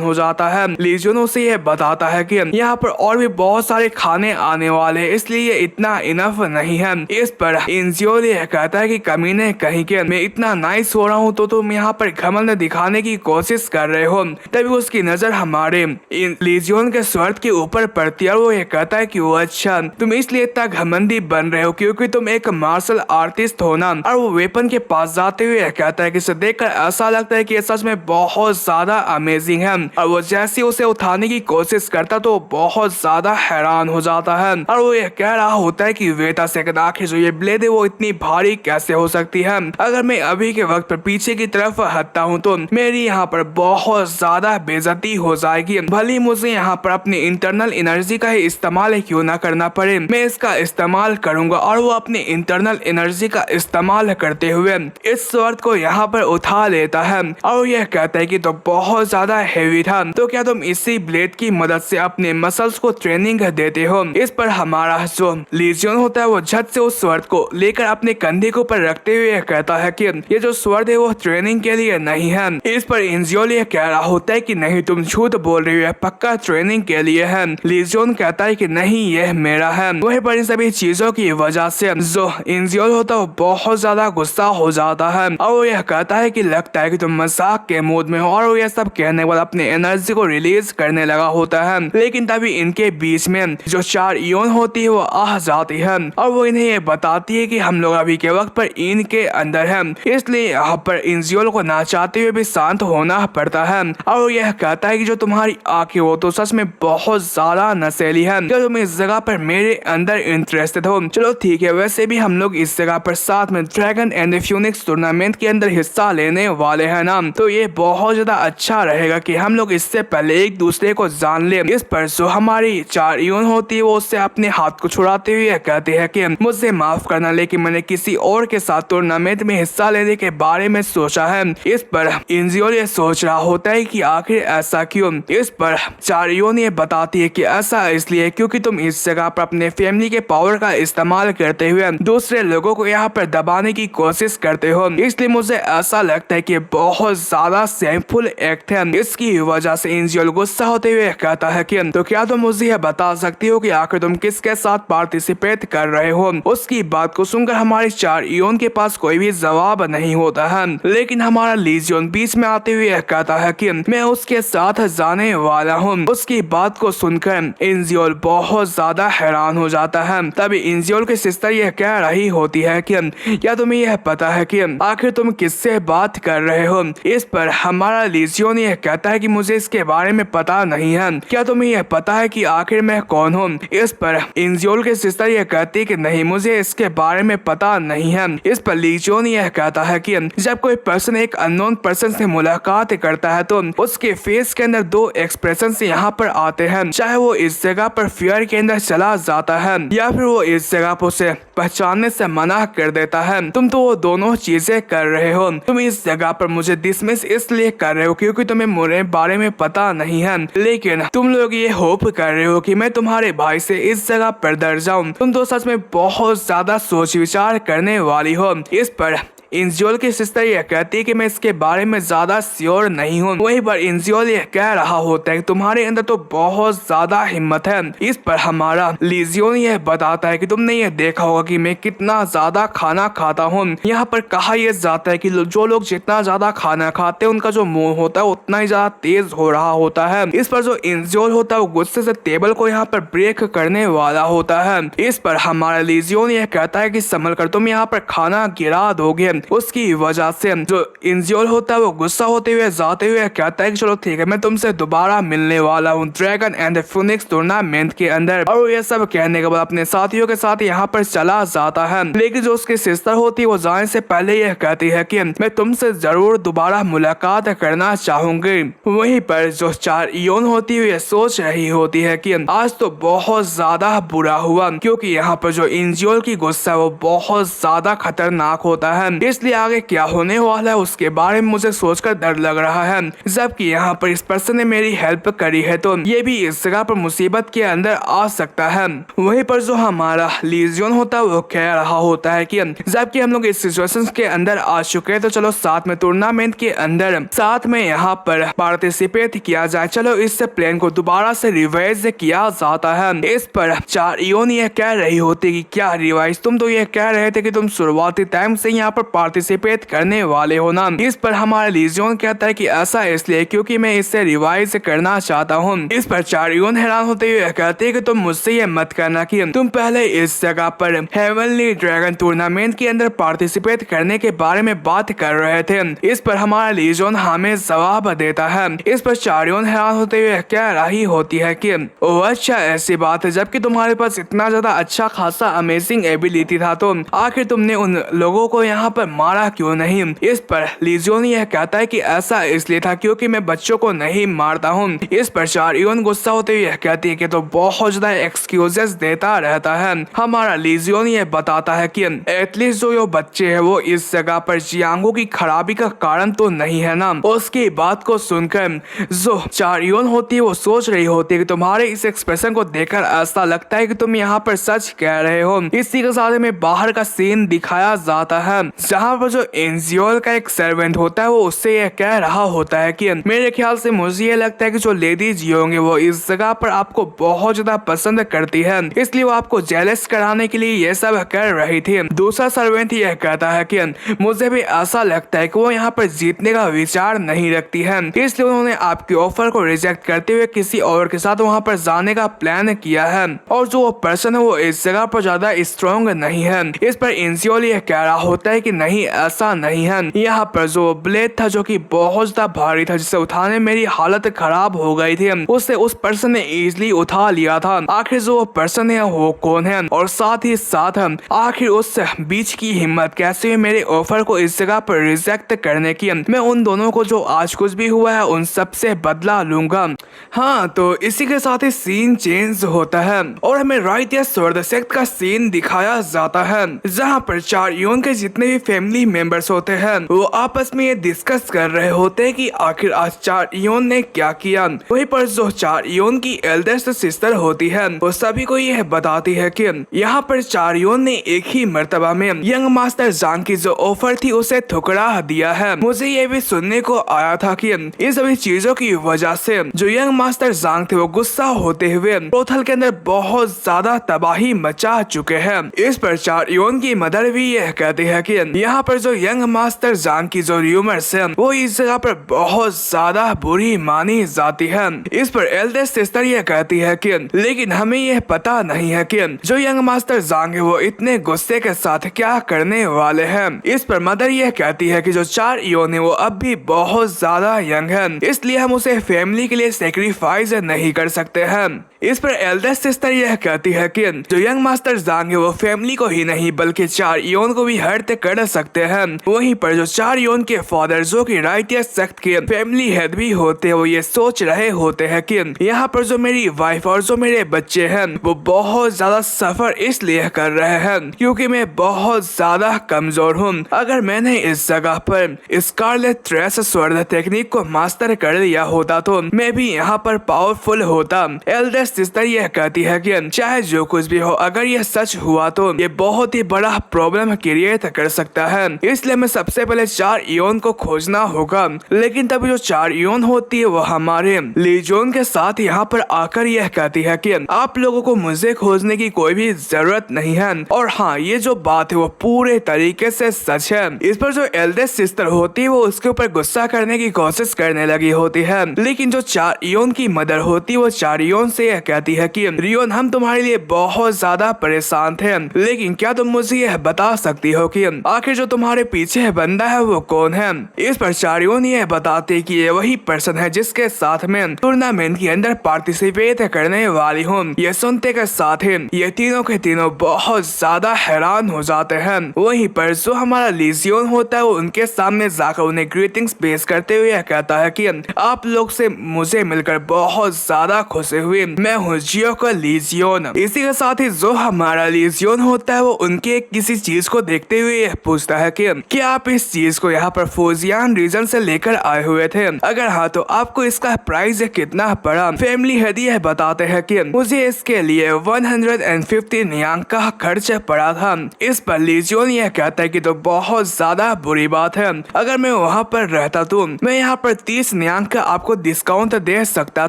हो जाता है। लीजियोन उसे यह बताता है कि यहाँ पर और भी बहुत सारे खाने आने वाले हैं, इसलिए ये इतना इनफ नहीं है। इस पर इंज्योल यह कहता है कि कमीने कहीं के, मैं इतना नाइस हो रहा हूँ तो तुम यहाँ पर घमंड दिखाने की कोशिश कर रहे हो। तभी उसकी नजर हमारे लीजियोन के स्वर्द के ऊपर पड़ती है और वो ये कहता है कि वो अच्छा, तुम इसलिए इतना घमंडी बन रहे हो क्योंकि तुम एक मार्शल आर्टिस्ट हो ना। और वो वेपन के पास जाते हुए कहता है कि इसे देखकर ऐसा लगता है कि ये सच में बहुत ज्यादा अमेजिंग है। और वो जैसे उसे उठाने की कोशिश करता तो बहुत ज्यादा हैरान हो जाता है और वो ये कह रहा होता है कि वेट अ सेकंड, आखिर जो ये ब्लेड है वो इतनी भारी कैसे हो सकती है? अगर मैं अभी के वक्त पर पीछे की तरफ हटता हूँ तो मेरी यहाँ पर बहुत ज्यादा बेइज्जती हो जाएगी। भले मुझे यहाँ पर अपनी इंटरनल एनर्जी का ही इस्तेमाल क्यों ना करना पड़े, मैं इसका इस्तेमाल करूंगा। और वो अपनी इंटरनल एनर्जी का इस्तेमाल करते हुए इस स्वर्ड को यहाँ पर उठा लेता है और यह कहता है कि तो बहुत ज्यादा हेवी था, तो क्या तुम इसी ब्लेड की मदद से अपने मसल्स को ट्रेनिंग देते हो? इस पर हमारा जो लीजियन होता है वो झट से उस स्वर्ड को लेकर अपने कंधे के ऊपर रखते हुए कहता है कि ये जो स्वर्ड है वो ट्रेनिंग के लिए नहीं है। इस पर इंजियोल ये कह रहा होता है कि नहीं, तुम झूठ बोल रही हो, पक्का ट्रेनिंग के लिए है। लीजियन कहता है कि नहीं, यह मेरा है। वहीं पर इन सभी चीजों की वजह से जो इंजियोल होता है वो बहुत ज्यादा गुस्सा हो जाता है और वो यह कहता है कि लगता है कि तुम मजाक के मूड में हो। और वो यह सब कहने के बाद अपनी एनर्जी को रिलीज करने लगा होता है, लेकिन तभी इनके बीच में जो 4 इयोन होती है वो आ जाती है और वो इन्हें ये बताती है कि हम लोग अभी के वक्त पर इनके अंदर हैं, इसलिए यहाँ पर इंजियोल को ना चाहते हुए भी शांत होना पड़ता है। और वो यह कहता है कि जो तुम्हारी आंखें वो तो सच में बहुत ज्यादा नशेली है, क्या तुम इस जगह पर मेरे अंदर इंटरेस्टेड हो? चलो ठीक है, वैसे भी हम लोग इस जगह पर साथ में ड्रैगन एंड फ्यूनिक्स टूर्नामेंट के अंदर हिस्सा लेने वाले हैं ना, तो ये बहुत ज्यादा अच्छा रहेगा कि हम लोग इससे पहले एक दूसरे को जान ले। इस पर जो हमारी 4 इयोन होती है वो उससे अपने हाथ को छुड़ाते हुए कहते हैं कि मुझे माफ करना, लेकिन मैंने किसी और के साथ टूर्नामेंट में हिस्सा लेने के बारे में सोचा है। इस पर इंजियोल ये सोच रहा होता है कि आखिर ऐसा क्यों। इस पर 4 इयोन ये बताती है कि ऐसा इसलिए क्योंकि तुम इस जगह पर अपने फैमिली के पावर का इस्तेमाल करते हुए दूसरे लोगों को यहाँ पर दबाने की कोशिश करते हो, इसलिए मुझे ऐसा लगता है कि बहुत ज्यादा शेमफुल एक्ट है। इसकी वजह से इंजियोल गुस्सा होते हुए कहता है कि तो क्या तुम मुझे यह बता सकती हो कि आखिर तुम किसके साथ पार्टिसिपेट कर रहे हो? उसकी बात को सुनकर हमारे 4 इयोन के पास कोई भी जवाब नहीं होता है, लेकिन हमारा लीजियन बीच में आते हुए कहता है कि मैं उसके साथ जाने वाला हूँ। उसकी बात को सुनकर इंजियोल बहुत ज्यादा हैरान हो जाता है। तभी इंजियोल की सिस्टर यह कह रही होती है कि क्या तुम्हें यह पता है कि आखिर तुम किससे बात कर रहे हो? इस पर हमारा लीजियन यह कहता है कि मुझे इसके बारे में पता नहीं है, क्या तुम्हें यह पता है कि आखिर मैं कौन हूँ? इस पर इंजियोल के सिस्टर यह कहती है कि नहीं, मुझे इसके बारे में पता नहीं है। इस पर लीजियन यह कहता है कि जब कोई पर्सन एक अननोन पर्सन से मुलाकात करता है तो उसके फेस के अंदर 2 एक्सप्रेशन यहाँ पर आते हैं, चाहे वो इस जगह पर फियर के अंदर चला जाता है या फिर वो इस जगह पर उसे पहचानने से मना कर देता है। तुम तो वो दोनों चीजें कर रहे हो। तुम इस जगह पर मुझे डिसमिस इसलिए कर रहे हो क्योंकि तुम्हें मेरे बारे में पता नहीं है, लेकिन तुम लोग ये होप कर रहे हो कि मैं तुम्हारे भाई से इस जगह पर डर जाऊं। तुम तो सच में बहुत ज्यादा सोच विचार करने वाली हो। इस पर इंजियोल की सिस्टर यह कहती है कि मैं इसके बारे में ज्यादा श्योर नहीं हूँ। वहीं पर इंजियोल यह कह रहा होता है कि तुम्हारे अंदर तो बहुत ज्यादा हिम्मत है। इस पर हमारा लीजियन यह बताता है कि तुमने यह देखा होगा कि मैं कितना ज्यादा खाना खाता हूँ। यहाँ पर कहा यह जाता है कि जो लोग जितना ज्यादा खाना खाते हैं उनका जो मुंह होता है उतना ही ज्यादा तेज हो रहा होता है। इस पर जो इंजियोल होता है वो गुस्से से टेबल को यहाँ पर ब्रेक करने वाला होता है। इस पर हमारा लीजियन यह कहता है कि संभल कर, तुम यहाँ पर खाना गिरा दोगे। उसकी वजह से जो इंजियोल होता है वो गुस्सा होते हुए जाते हुए कहता है कि चलो ठीक है, मैं तुमसे दोबारा मिलने वाला हूँ ड्रैगन एंड फ्यूनिक्स टूर्नामेंट के अंदर। और ये सब कहने के बाद अपने साथियों के साथ यहाँ पर चला जाता है, लेकिन जो उसकी सिस्टर होती है वो जाने से पहले यह कहती है कि मैं तुमसे जरूर दोबारा मुलाकात करना चाहूंगी। वहीं पर जो 4 इयोन होती है सोच रही होती है कि आज तो बहुत ज्यादा बुरा हुआ, क्योंकि यहाँ पर जो इंजियोल की गुस्सा है वो बहुत ज्यादा खतरनाक होता है। इसलिए आगे क्या होने वाला है उसके बारे में मुझे सोचकर डर लग रहा है। जबकि यहाँ पर इस पर्सन ने मेरी हेल्प करी है तो ये भी इस जगह पर मुसीबत के अंदर आ सकता है। वहीं पर जो हमारा लीजियन होता है वो कह रहा होता है कि जबकि हम लोग इस सिचुएशन के अंदर आ चुके हैं तो चलो साथ में टूर्नामेंट के अंदर साथ में यहाँ पर पार्टिसिपेट किया जाए। चलो इस प्लान को दोबारा से रिवाइज किया जाता है। इस पर चारियोन ये कह रही होती कि क्या रिवाइज, तुम तो ये कह रहे थे कि तुम शुरुआती टाइम से यहाँ पर पार्टिसिपेट करने वाले हो ना। इस पर हमारा लीजियन कहता है कि ऐसा इसलिए क्योंकि मैं इससे रिवाइज करना चाहता हूँ। इस पर चारियोन हैरान होते हुए कहते हैं कि तुम मुझसे ये मत करना कि तुम पहले इस जगह पर हेवनली ड्रैगन टूर्नामेंट के अंदर पार्टिसिपेट करने के बारे में बात कर रहे थे। इस पर हमारा लीजियन हमें जवाब देता है। इस पर चारियोन हैरान होते हुए कह रही होती है कि ओह अच्छा ऐसी बात है, जबकि तुम्हारे पास इतना ज्यादा अच्छा खासा अमेजिंग एबिलिटी था तो आखिर तुमने उन लोगों को यहाँ पर मारा क्यों नहीं। इस पर लीजियन यह कहता है कि ऐसा इसलिए था क्योंकि मैं बच्चों को नहीं मारता हूँ। इस पर चारियोन गुस्सा होते हुए कहती है कि तो बहुत ज्यादा एक्सक्यूजेस देता रहता है। हमारा लीजियन ये बताता है कि एटलीस्ट जो ये बच्चे हैं वो इस जगह पर जियांगो की खराबी का कारण तो नहीं है ना। उसकी बात को सुनकर जो चारियोन होती है वो सोच रही होती है कि तुम्हारे इस एक्सप्रेशन को देखकर ऐसा लगता है कि तुम यहाँ पर सच कह रहे हो। इसी के साथ में बाहर का सीन दिखाया जाता है जहाँ पर जो एनजिओ का एक सर्वेंट होता है वो उससे यह कह रहा होता है कि मेरे ख्याल से मुझे ये लगता है कि जो लेडी जी होंगे वो इस जगह पर आपको बहुत ज्यादा पसंद करती है, इसलिए वो आपको जेलस कराने के लिए ये सब कर रही थी। दूसरा सर्वेंट यह कहता है कि मुझे भी ऐसा लगता है कि वो यहाँ पर जीतने का विचार नहीं रखती है, इसलिए उन्होंने आपके ऑफर को रिजेक्ट करते हुए किसी और के साथ वहाँ पर जाने का प्लान किया है और जो वो पर्सन है वो इस जगह पर ज्यादा स्ट्रॉन्ग नहीं है। इस पर इंसियोल यह कह रहा होता है कि नहीं ऐसा नहीं है, यहाँ पर जो ब्लेड था जो कि बहुत ज्यादा भारी था जिसे उठाने मेरी हालत खराब हो गई थी उससे उस पर्सन ने इजीली उठा लिया था। आखिर जो पर्सन है वो कौन है और साथ ही साथ आखिर उस बीच की हिम्मत कैसे हुई मेरे ऑफर को इस जगह पर रिजेक्ट करने की। मैं उन दोनों को जो आज कुछ भी हुआ है उन सब से बदला लूंगा। हाँ तो इसी के साथ ही सीन चेंज होता है और हमें राइट या स्वर्द सेक्ट का सीन दिखाया जाता है जहाँ पर चारियोन के जितने भी फैमिली मेंबर्स होते हैं वो आपस में ये डिस्कस कर रहे होते हैं कि आखिर आज चारियोन ने क्या किया। वहीं पर जो चारियोन की एल्डेस्ट सिस्टर होती है वो सभी को यह बताती है कि यहाँ पर चारियोन ने एक ही मर्तबा में यंग मास्टर जांग की जो ऑफर थी उसे ठुकरा दिया है। मुझे ये भी सुनने को आया था कि इन सभी चीजों की वजह से जो यंग मास्टर जांग थे वो गुस्सा होते हुए पोथल के अंदर बहुत ज्यादा तबाही मचा चुके हैं। इस पर चारियोन की मदर भी यह कहती है कि यहाँ पर जो यंग मास्टर जांग की जो र्यूमर्स है वो इस जगह पर बहुत ज्यादा बुरी मानी जाती है। इस पर एल्डेस्ट सिस्टर यह कहती है कि लेकिन हमें यह पता नहीं है कि जो यंग मास्टर जांग है वो इतने गुस्से के साथ क्या करने वाले हैं। इस पर मदर यह कहती है कि जो चारियोन है वो अब भी बहुत ज्यादा यंग है, इसलिए हम उसे फैमिली के लिए सेक्रीफाइस नहीं कर सकते हैं। इस पर एल्डेस्ट सिस्टर यह कहती है कि जो यंग मास्टर जांग है वो फैमिली को ही नहीं बल्कि चारियोन को भी हर्ट कर सकते हैं। वहीं पर जो चारियोन के फादर जो कि राइटियस सेक्ट के फैमिली हेड भी होते हैं वो ये सोच रहे होते हैं कि यहाँ पर जो मेरी वाइफ और जो मेरे बच्चे हैं वो बहुत ज्यादा सफर इसलिए कर रहे हैं क्योंकि मैं बहुत ज्यादा कमजोर हूँ। अगर मैंने इस जगह पर स्कारलेट ट्रेस स्वर्ड टेक्निक को मास्टर कर लिया होता तो मैं भी यहाँ पर पावरफुल होता। एल्डेस्ट सिस्टर यह कहती है कि चाहे जो कुछ भी हो अगर यह सच हुआ तो ये बहुत ही बड़ा प्रॉब्लम क्रिएट कर सकता है, इसलिए मैं सबसे पहले चारियोन को खोजना होगा। लेकिन तभी जो चारियोन होती है वो हमारे लीजियन के साथ यहाँ पर आकर यह कहती है कि आप लोगों को मुझे खोजने की कोई भी जरूरत नहीं है और हाँ ये जो बात है वो पूरे तरीके से सच है। इस पर जो एल्डेस्ट सिस्टर होती है वो उसके ऊपर गुस्सा करने की कोशिश करने लगी होती है, लेकिन जो चारियोन की मदर होती है वो चारियोन से यह कहती है कि रियोन हम तुम्हारे लिए बहुत ज्यादा परेशान थे, लेकिन क्या तुम मुझे यह बता सकती हो कि आखिर जो तुम्हारे पीछे बंदा है वो कौन है। इस पर चारियोन यह बताते कि ये वही पर्सन है जिसके साथ में टूर्नामेंट के अंदर पार्टिसिपेट करने वाली हूँ। ये सुनते के साथ ही ये तीनों के तीनों बहुत ज्यादा हैरान हो जाते हैं। वहीं पर जो हमारा लीजियन होता है वो उनके सामने जाकर उन्हें ग्रीटिंग्स पेश करते हुए यह कहता है कि आप लोग से मुझे मिलकर बहुत ज्यादा खुशी हुई, मैं हूँ जियो का लीजियन। इसी के साथ ही जो हमारा लीजियन होता है वो उनके किसी चीज को देखते हुए यह पूछता है कि क्या आप इस चीज को यहाँ पर फूजियान रीजन से लेकर आए हुए थे, अगर हाँ तो आपको इसका प्राइस कितना पड़ा। फैमिली हेड यह बताते हैं कि मुझे इसके लिए 150 नियांग का खर्च पड़ा था। इस पर लीजियोन यह कहता है कि तो बहुत ज्यादा बुरी बात है, अगर मैं वहाँ पर रहता तो मैं यहाँ पर 30 नियांग का आपको डिस्काउंट दे सकता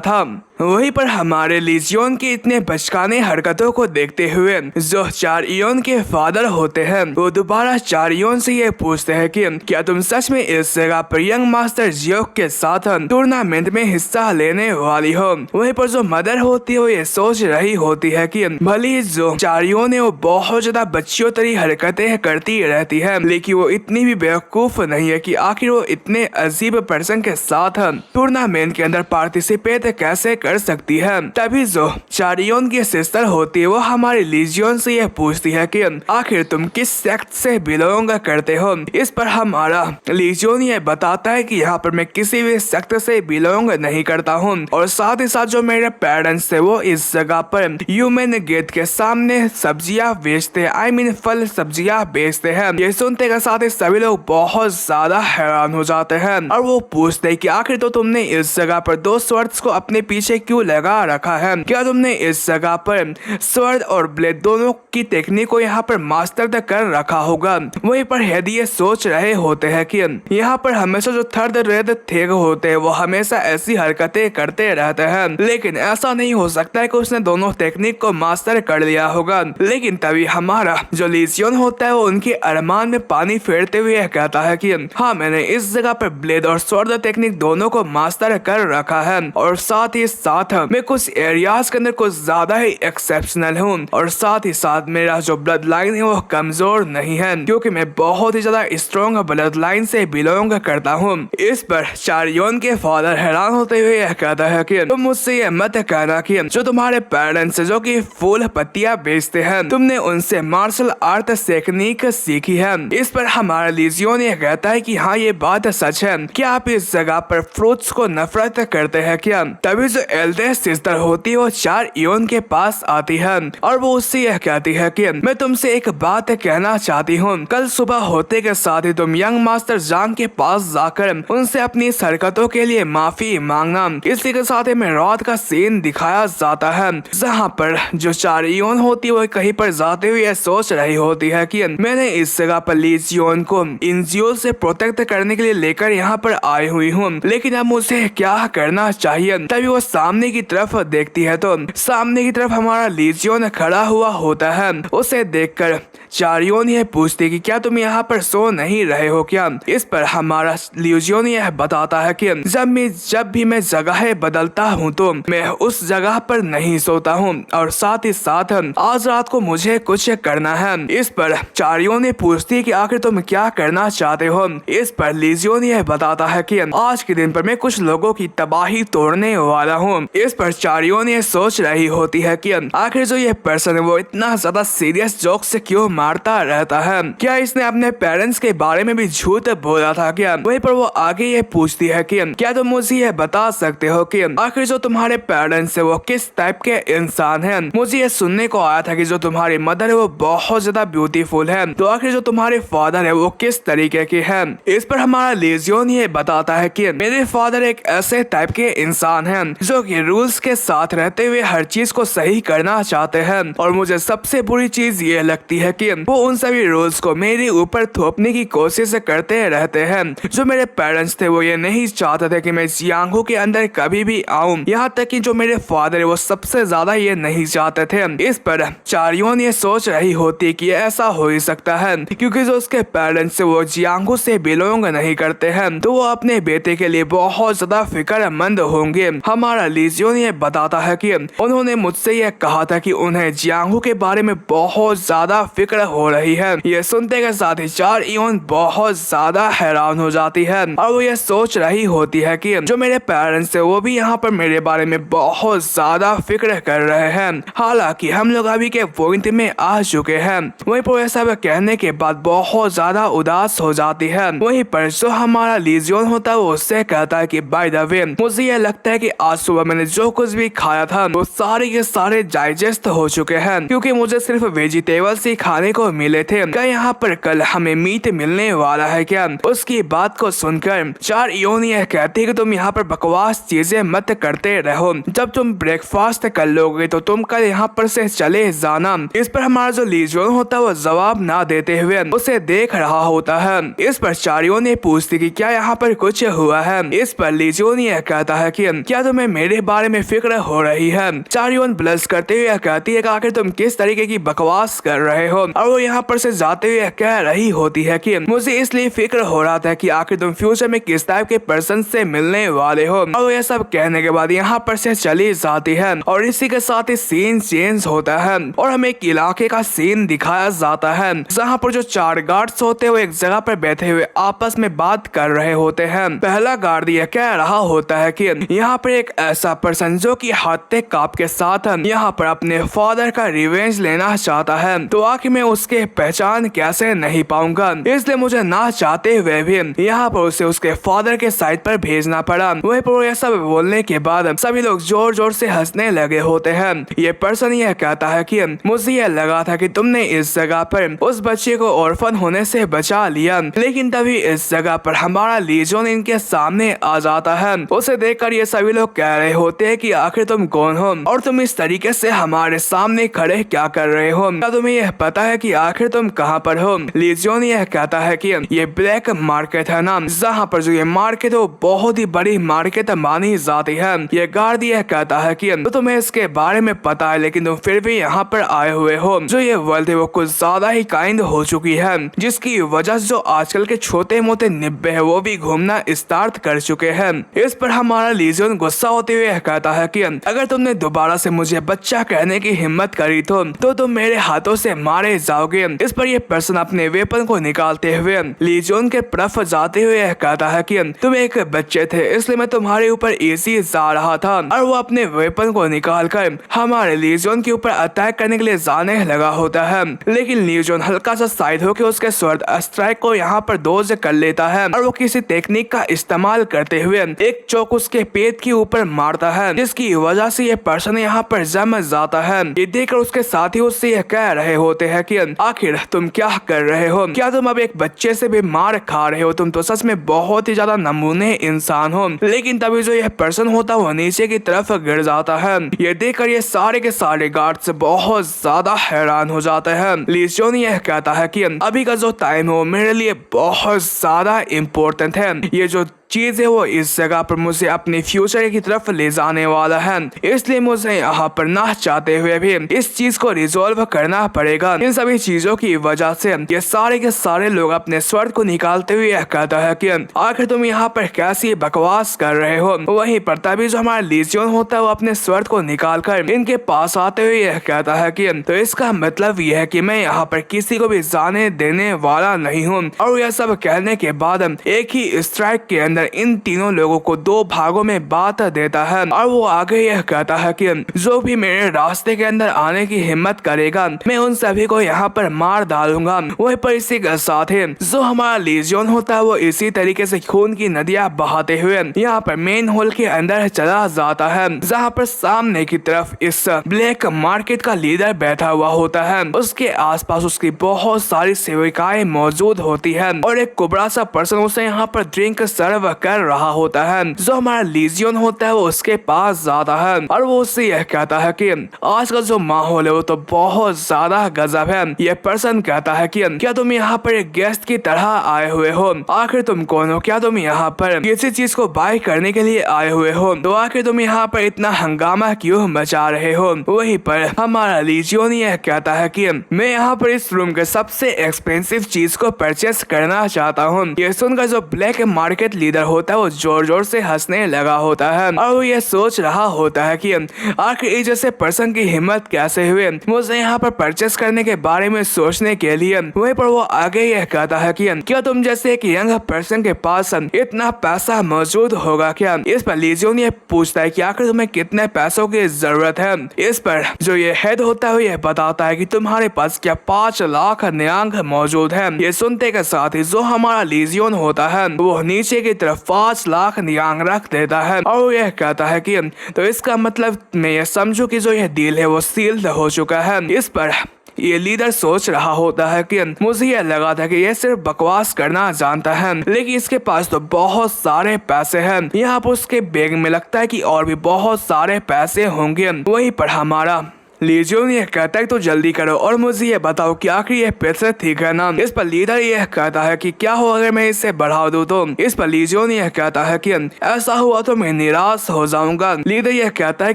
था। वहीं पर हमारे लीजियोन की इतने बचकाने हरकतों को देखते हुए जो चारियोन के फादर होते हैं वो दोबारा चारियोन से ये पूछते हैं कि क्या तुम सच में इस जगह पर यंग मास्टर जियोक के साथ टूर्नामेंट में हिस्सा लेने वाली हो। वहीं पर जो मदर होती है वो ये सोच रही होती है कि भले जो चारियोन है वो बहुत ज्यादा बच्चियों तरी हरकतें करती रहती है, लेकिन वो इतनी भी बेवकूफ नहीं है कि आखिर वो इतने अजीब पर्सन के साथ टूर्नामेंट के अंदर पार्टिसिपेट कैसे कर सकती है। तभी जो चारियोन की सिस्टर होती है वो हमारे लीजियोन से यह पूछती है कि आखिर तुम किस सेक्ट से बिलोंग करते हो। इस पर हमारा लीजियोन ये बताता है कि यहाँ पर मैं किसी भी सेक्ट से बिलोंग नहीं करता हूँ, और साथ ही साथ जो मेरे पेरेंट्स थे वो इस जगह पर ह्यूमन गेट के सामने सब्जियां बेचते हैं, आई मीन फल सब्जियां बेचते हैं। ये सुनते के साथ ही सभी लोग बहुत ज्यादा हैरान हो जाते हैं और वो पूछते हैं कि आखिर तो तुमने इस जगह पर 2 स्वर्ड्स को अपने पीछे क्यों लगा रखा है, क्या तुमने इस जगह पर स्वर्ड और ब्लेड दोनों की टेक्निक को यहाँ पर मास्टर तक कर रखा होगा। वहीं पर हेड ये सोच रहे होते हैं कि यहाँ पर हमेशा जो थर्ड रेड थे होते हैं वो हमेशा ऐसी हरकतें करते रहते हैं, लेकिन ऐसा नहीं हो सकता है कि उसने दोनों टेक्निक को मास्टर कर लिया होगा। लेकिन तभी हमारा जो लीजियोन होता है वो उनके अरमान में पानी फेरते हुए कहता है कि हाँ मैंने इस जगह पर ब्लेड और स्वॉर्ड टेक्निक दोनों को मास्टर कर रखा है, और साथ ही साथ मैं कुछ एरियाज के अंदर कुछ ज्यादा ही एक्सेप्शनल हूँ, और साथ ही साथ मेरा जो ब्लड लाइन है वो कमजोर नहीं है क्योंकि मैं बहुत ही ज्यादा स्ट्रॉन्ग ब्लड लाइन से बिलोंग करता हूँ। इस पर चारियोन के फादर हैरान होते हुए यह कहता है कि तुम मुझसे ये मत कहना कि जो तुम्हारे पेरेंट्स जो कि फूल पत्तियां बेचते हैं तुमने उनसे मार्शल आर्ट टेक्निक सीखी है। इस पर हमारा लीजियोन ये कहता है कि हाँ ये बात सच है, क्या आप इस जगह पर फ्रूट्स को नफरत करते हैं क्या। तभी जो एल्डेस्ट सिस्टर होती है वो चारियोन के पास आती है और वो उससे यह कहती है कि मैं तुमसे एक बात कहना चाहती हूँ, कल सुबह होते के साथ ही तुम यंग मास्टर जांग के पास जाकर उनसे अपनी हरकतों के लिए माफी मांगना। इसी के साथ ही में रात का सीन दिखाया जाता है जहाँ पर जो चारियोन होती है वो कहीं पर जाते हुए सोच रही होती है कि मैंने इस जगह पर लीजियोन को इंजियो से प्रोटेक्ट करने के लिए लेकर यहाँ पर आई हुई हूँ, लेकिन अब मुझे क्या करना चाहिए। तभी वो सामने की तरफ देखती है तो सामने की तरफ हमारा लीजियोन खड़ा हुआ होता है। उसे देखकर चारियोन यह पूछती कि क्या तुम यहाँ पर सो नहीं रहे हो क्या। इस पर हमारा लीजियोन यह बताता है कि जब भी मैं जगह बदलता हूँ तो मैं उस जगह पर नहीं सोता हूँ, और साथ ही साथ आज रात को मुझे कुछ करना है। इस पर चारियोन ने पूछती है कि आखिर तुम क्या करना चाहते हो। इस पर लीजियोन यह बताता है कि आज के दिन पर मैं कुछ लोगों की तबाही तोड़ने वाला हूँ। इस पर चारियोन ये सोच रही होती है कि आखिर जो ये पर्सन है वो इतना ज्यादा सीरियस जोक से क्यों मारता रहता है, क्या इसने अपने पेरेंट्स के बारे में भी झूठ बोला था क्या। वहीं पर वो आगे ये पूछती है कि क्या तुम मुझे ये बता सकते हो कि आखिर जो तुम्हारे पेरेंट्स है वो किस टाइप के इंसान हैं। मुझे ये सुनने को आया था कि जो तुम्हारी मदर है वो बहुत ज्यादा ब्यूटीफुल है, तो आखिर जो तुम्हारे फादर है वो किस तरीके के हैं। इस पर हमारा लीजियोन ये बताता है कि मेरे फादर एक ऐसे टाइप के इंसान हैं जो कि रूल्स के साथ रहते हुए हर चीज को सही करना चाहते हैं, और मुझे सबसे बुरी चीज ये लगती है कि वो उन सभी रूल्स को मेरे ऊपर थोपने की कोशिश करते रहते हैं। जो मेरे पेरेंट्स थे वो ये नहीं चाहते थे कि मैं जियांगू के अंदर कभी भी आऊं, यहाँ तक कि जो मेरे फादर है वो सबसे ज्यादा ये नहीं चाहते थे। इस पर चारियोन ये सोच रही होती कि ऐसा हो ही सकता है क्योंकि जो उसके पेरेंट्स वो जियांगू से बिलोंग नहीं करते हैं, तो वो अपने बेटे के लिए बहुत ज्यादा फिक्रमंद होंगे। हमारा लीजियोन ये बताता है कि उन्होंने मुझसे यह कहा था कि उन्हें जियांगू के बारे में बहुत ज्यादा फिक्र हो रही है। ये सुनते के साथ ही चारियोन बहुत ज्यादा हैरान हो जाती है और वो ये सोच रही होती है कि जो मेरे पेरेंट्स है वो भी यहाँ पर मेरे बारे में बहुत ज्यादा फिक्र कर रहे हैं। हालांकि हम लोग अभी के पॉइंट में आ चुके हैं। वहीं पर ये सब कहने के बाद बहुत ज्यादा उदास हो जाती है। वहीं पर जो हमारा लीजियोन होता है वो उससे कहता है कि बाय द वे मुझे ये लगता है कि आज सुबह मैंने जो कुछ भी खाया था वो सारे के सारे डाइजेस्ट हो चुके हैं, क्योंकि मुझे सिर्फ वेजिटेबल्स ही खाने खाने को मिले थे, क्या यहाँ पर कल हमें मीट मिलने वाला है क्या? उसकी बात को सुनकर चारयोन यह कहती है कि तुम यहाँ पर बकवास चीजें मत करते रहो, जब तुम ब्रेकफास्ट कर लोगे तो तुम कल यहाँ पर से चले जाना। इस पर हमारा जो लीजियोन होता है वो जवाब ना देते हुए उसे देख रहा होता है। इस पर चारयोन ने पूछती कि क्या यहाँ पर कुछ हुआ है? इस पर लीजियोन यह कहता है कि क्या तुम्हें मेरे बारे में फिक्र हो रही है? चारयोन ब्लश करते हुए कहती है कि आखिर तुम किस तरीके की बकवास कर रहे हो, और वो यहाँ पर से जाते हुए कह रही होती है कि मुझे इसलिए फिक्र हो रहा था कि आखिर तुम फ्यूचर में किस टाइप के पर्सन से मिलने वाले हो। और यह सब कहने के बाद यहाँ पर से चली जाती है और इसी के साथ ही सीन चेंज होता है और हमें एक इलाके का सीन दिखाया जाता है जहाँ पर जो 4 गार्ड्स होते हैं वो एक जगह पर बैठे हुए आपस में बात कर रहे होते हैं। पहला गार्ड यह कह रहा होता है कि यहाँ पर एक ऐसा पर्सन जो कि हत्या काप के साथ यहाँ पर अपने फादर का रिवेंज लेना चाहता है, तो आखिर मैं उसके पहचान कैसे नहीं पाऊंगा, इसलिए मुझे ना चाहते हुए भी यहाँ पर उसे उसके फादर के साइड पर भेजना पड़ा। वहीं पर यह सब बोलने के बाद सभी लोग जोर जोर से हंसने लगे होते हैं। ये पर्सन यह कहता है कि मुझे यह लगा था कि तुमने इस जगह पर उस बच्चे को ऑर्फन होने से बचा लिया, लेकिन तभी इस जगह पर हमारा लीजियोन इनके सामने आ जाता है। उसे देखकर ये सभी लोग कह रहे होते हैं कि आखिर तुम कौन हो और तुम इस तरीके से हमारे सामने खड़े क्या कर रहे हो? क्या तुम्हें यह पता है कि आखिर तुम कहाँ पर हो? लीजियोन यह कहता है कि ये ब्लैक मार्केट है ना, जहाँ पर जो ये मार्केट है वो बहुत ही बड़ी मार्केट मानी जाती है। ये गार्ड यह कहता है कि तो तुम्हें इसके बारे में पता है, लेकिन तुम फिर भी यहाँ पर आए हुए हो। जो ये वर्ल्ड है वो कुछ ज्यादा ही काइंड हो चुकी है, जिसकी वजह से जो आजकल के छोटे मोटे निब्बे है वो भी घूमना स्टार्ट कर चुके हैं। इस पर हमारा लीजियोन गुस्सा होते हुए कहता है कि अगर तुमने दोबारा से मुझे बच्चा कहने की हिम्मत करी तो तुम मेरे हाथों से मारे जाओगे। इस पर यह पर्सन अपने वेपन को निकालते हुए लीजियोन के तरफ जाते हुए कहता है कि तुम एक बच्चे थे इसलिए मैं तुम्हारे ऊपर इजी जा रहा था, और वो अपने वेपन को निकालकर हमारे लीजियोन के ऊपर अटैक करने के लिए जाने लगा होता है, लेकिन लीजियोन हल्का सा साइड होकर उसके स्वॉर्ड स्ट्राइक को यहाँ पर डोज कर लेता है और वो किसी टेक्निक का इस्तेमाल करते हुए एक चौक उसके पेट के ऊपर मारता है, जिसकी वजह से ये पर्सन यहाँ पर जम जाता है। ये देखकर उसके साथी उससे यह कह रहे होते हैं कि आखिर तुम क्या कर रहे हो? क्या तुम अब एक बच्चे से भी मार खा रहे हो? तुम तो सच में बहुत ही ज्यादा नमूने इंसान हो। लेकिन तभी जो यह पर्सन होता है वो नीचे की तरफ गिर जाता है। ये देखकर ये सारे के सारे गार्ड्स बहुत ज्यादा हैरान हो जाते हैं। लीजियोन यह कहता है कि अभी का जो टाइम है वो मेरे लिए बहुत ज्यादा इम्पोर्टेंट है। ये जो चीज है वो इस जगह पर मुझे अपने फ्यूचर की तरफ ले जाने वाला है, इसलिए मुझे यहाँ पर ना चाहते हुए भी इस चीज को रिजॉल्व करना पड़ेगा। इन सभी चीजों की वजह से ये सारे के सारे लोग अपने स्वर्ड को निकालते हुए कहता है कि आखिर तुम यहाँ पर कैसी बकवास कर रहे हो? वहीं पर तभी जो हमारा लीजियोन होता है वो अपने स्वर्ड को निकाल कर इनके पास आते हुए यह कहता है कि तो इसका मतलब यह है कि मैं यहाँ पर किसी को भी जाने देने वाला नहीं हूँ। और यह सब कहने के बाद एक ही स्ट्राइक के अंदर इन तीनों लोगों को 2 भागों में बांट देता है और वो आगे यह कहता है कि जो भी मेरे रास्ते के अंदर आने की हिम्मत करेगा मैं उन सभी को यहाँ पर मार डालूंगा। वहीं पर इसी के साथ ही जो हमारा लीजियोन होता है वो इसी तरीके से खून की नदियां बहाते हुए यहाँ पर मेन हॉल के अंदर चला जाता है, जहाँ पर सामने की तरफ इस ब्लैक मार्केट का लीडर बैठा हुआ होता है। उसके आसपास उसकी बहुत सारी सेविकाएं मौजूद होती है और एक कुबड़ा सा पर्सन उसे यहाँ पर ड्रिंक सर्व कर रहा होता है। जो हमारा लीजियोन होता है वो उसके पास जाता है और वो उससे यह कहता है कि आज का जो माहौल है वो तो बहुत ज्यादा गजब है। ये पर्सन कहता है कि क्या तुम यहाँ पर एक गेस्ट की तरह आए हुए हो? आखिर तुम कौन हो? क्या तुम यहाँ पर किसी चीज को बाय करने के लिए आए हुए हो? तो आखिर तुम यहाँ पर इतना हंगामा क्यों मचा रहे हो? वहीं पर हमारा लीजियोन यह कहता है कि मैं यहाँ पर इस रूम के सबसे एक्सपेंसिव चीज को परचेस करना चाहता हूँ। ये सुनकर जो ब्लैक मार्केट लीडर होता है वो जोर जोर से हंसने लगा होता है और वो ये सोच रहा होता है कि आखिर इस जैसे पर्सन की हिम्मत कैसे हुए मुझे यहाँ पर परचेस करने के बारे में सोचने के लिए। वहीं पर वो आगे यह कहता है कि क्या तुम जैसे एक यंग पर्सन के पास इतना पैसा मौजूद होगा क्या? इस पर लीजियोन ये पूछता है कि आखिर तुम्हें कितने पैसों की जरूरत है? इस पर जो ये हेड होता है ये बताता है कि तुम्हारे पास क्या 5 लाख न्यांग मौजूद है। ये सुनते के साथ ही जो हमारा लीजियोन होता है वो नीचे की तरफ 5 लाख न्यांग रख देता है और यह कहता है कि तो इसका मतलब मैं ये समझू कि जो यह डील है वो सील्ड हो चुका है। इस पर ये लीडर सोच रहा होता है कि मुझे यह लगा था कि यह सिर्फ बकवास करना जानता है, लेकिन इसके पास तो बहुत सारे पैसे हैं। यहाँ पर उसके बैग में लगता है कि और भी बहुत सारे पैसे होंगे। वहीं पर हमारा लीजियन यह कहता है तो जल्दी करो और मुझे ये बताओ कि आखिर यह पैसे ठीक है ना। इस पर लीडर यह कहता है कि क्या हो अगर मैं इसे बढ़ा दूं तो। इस पर लीजियन यह कहता है कि ऐसा हुआ तो मैं निराश हो जाऊंगा। लीडर यह कहता है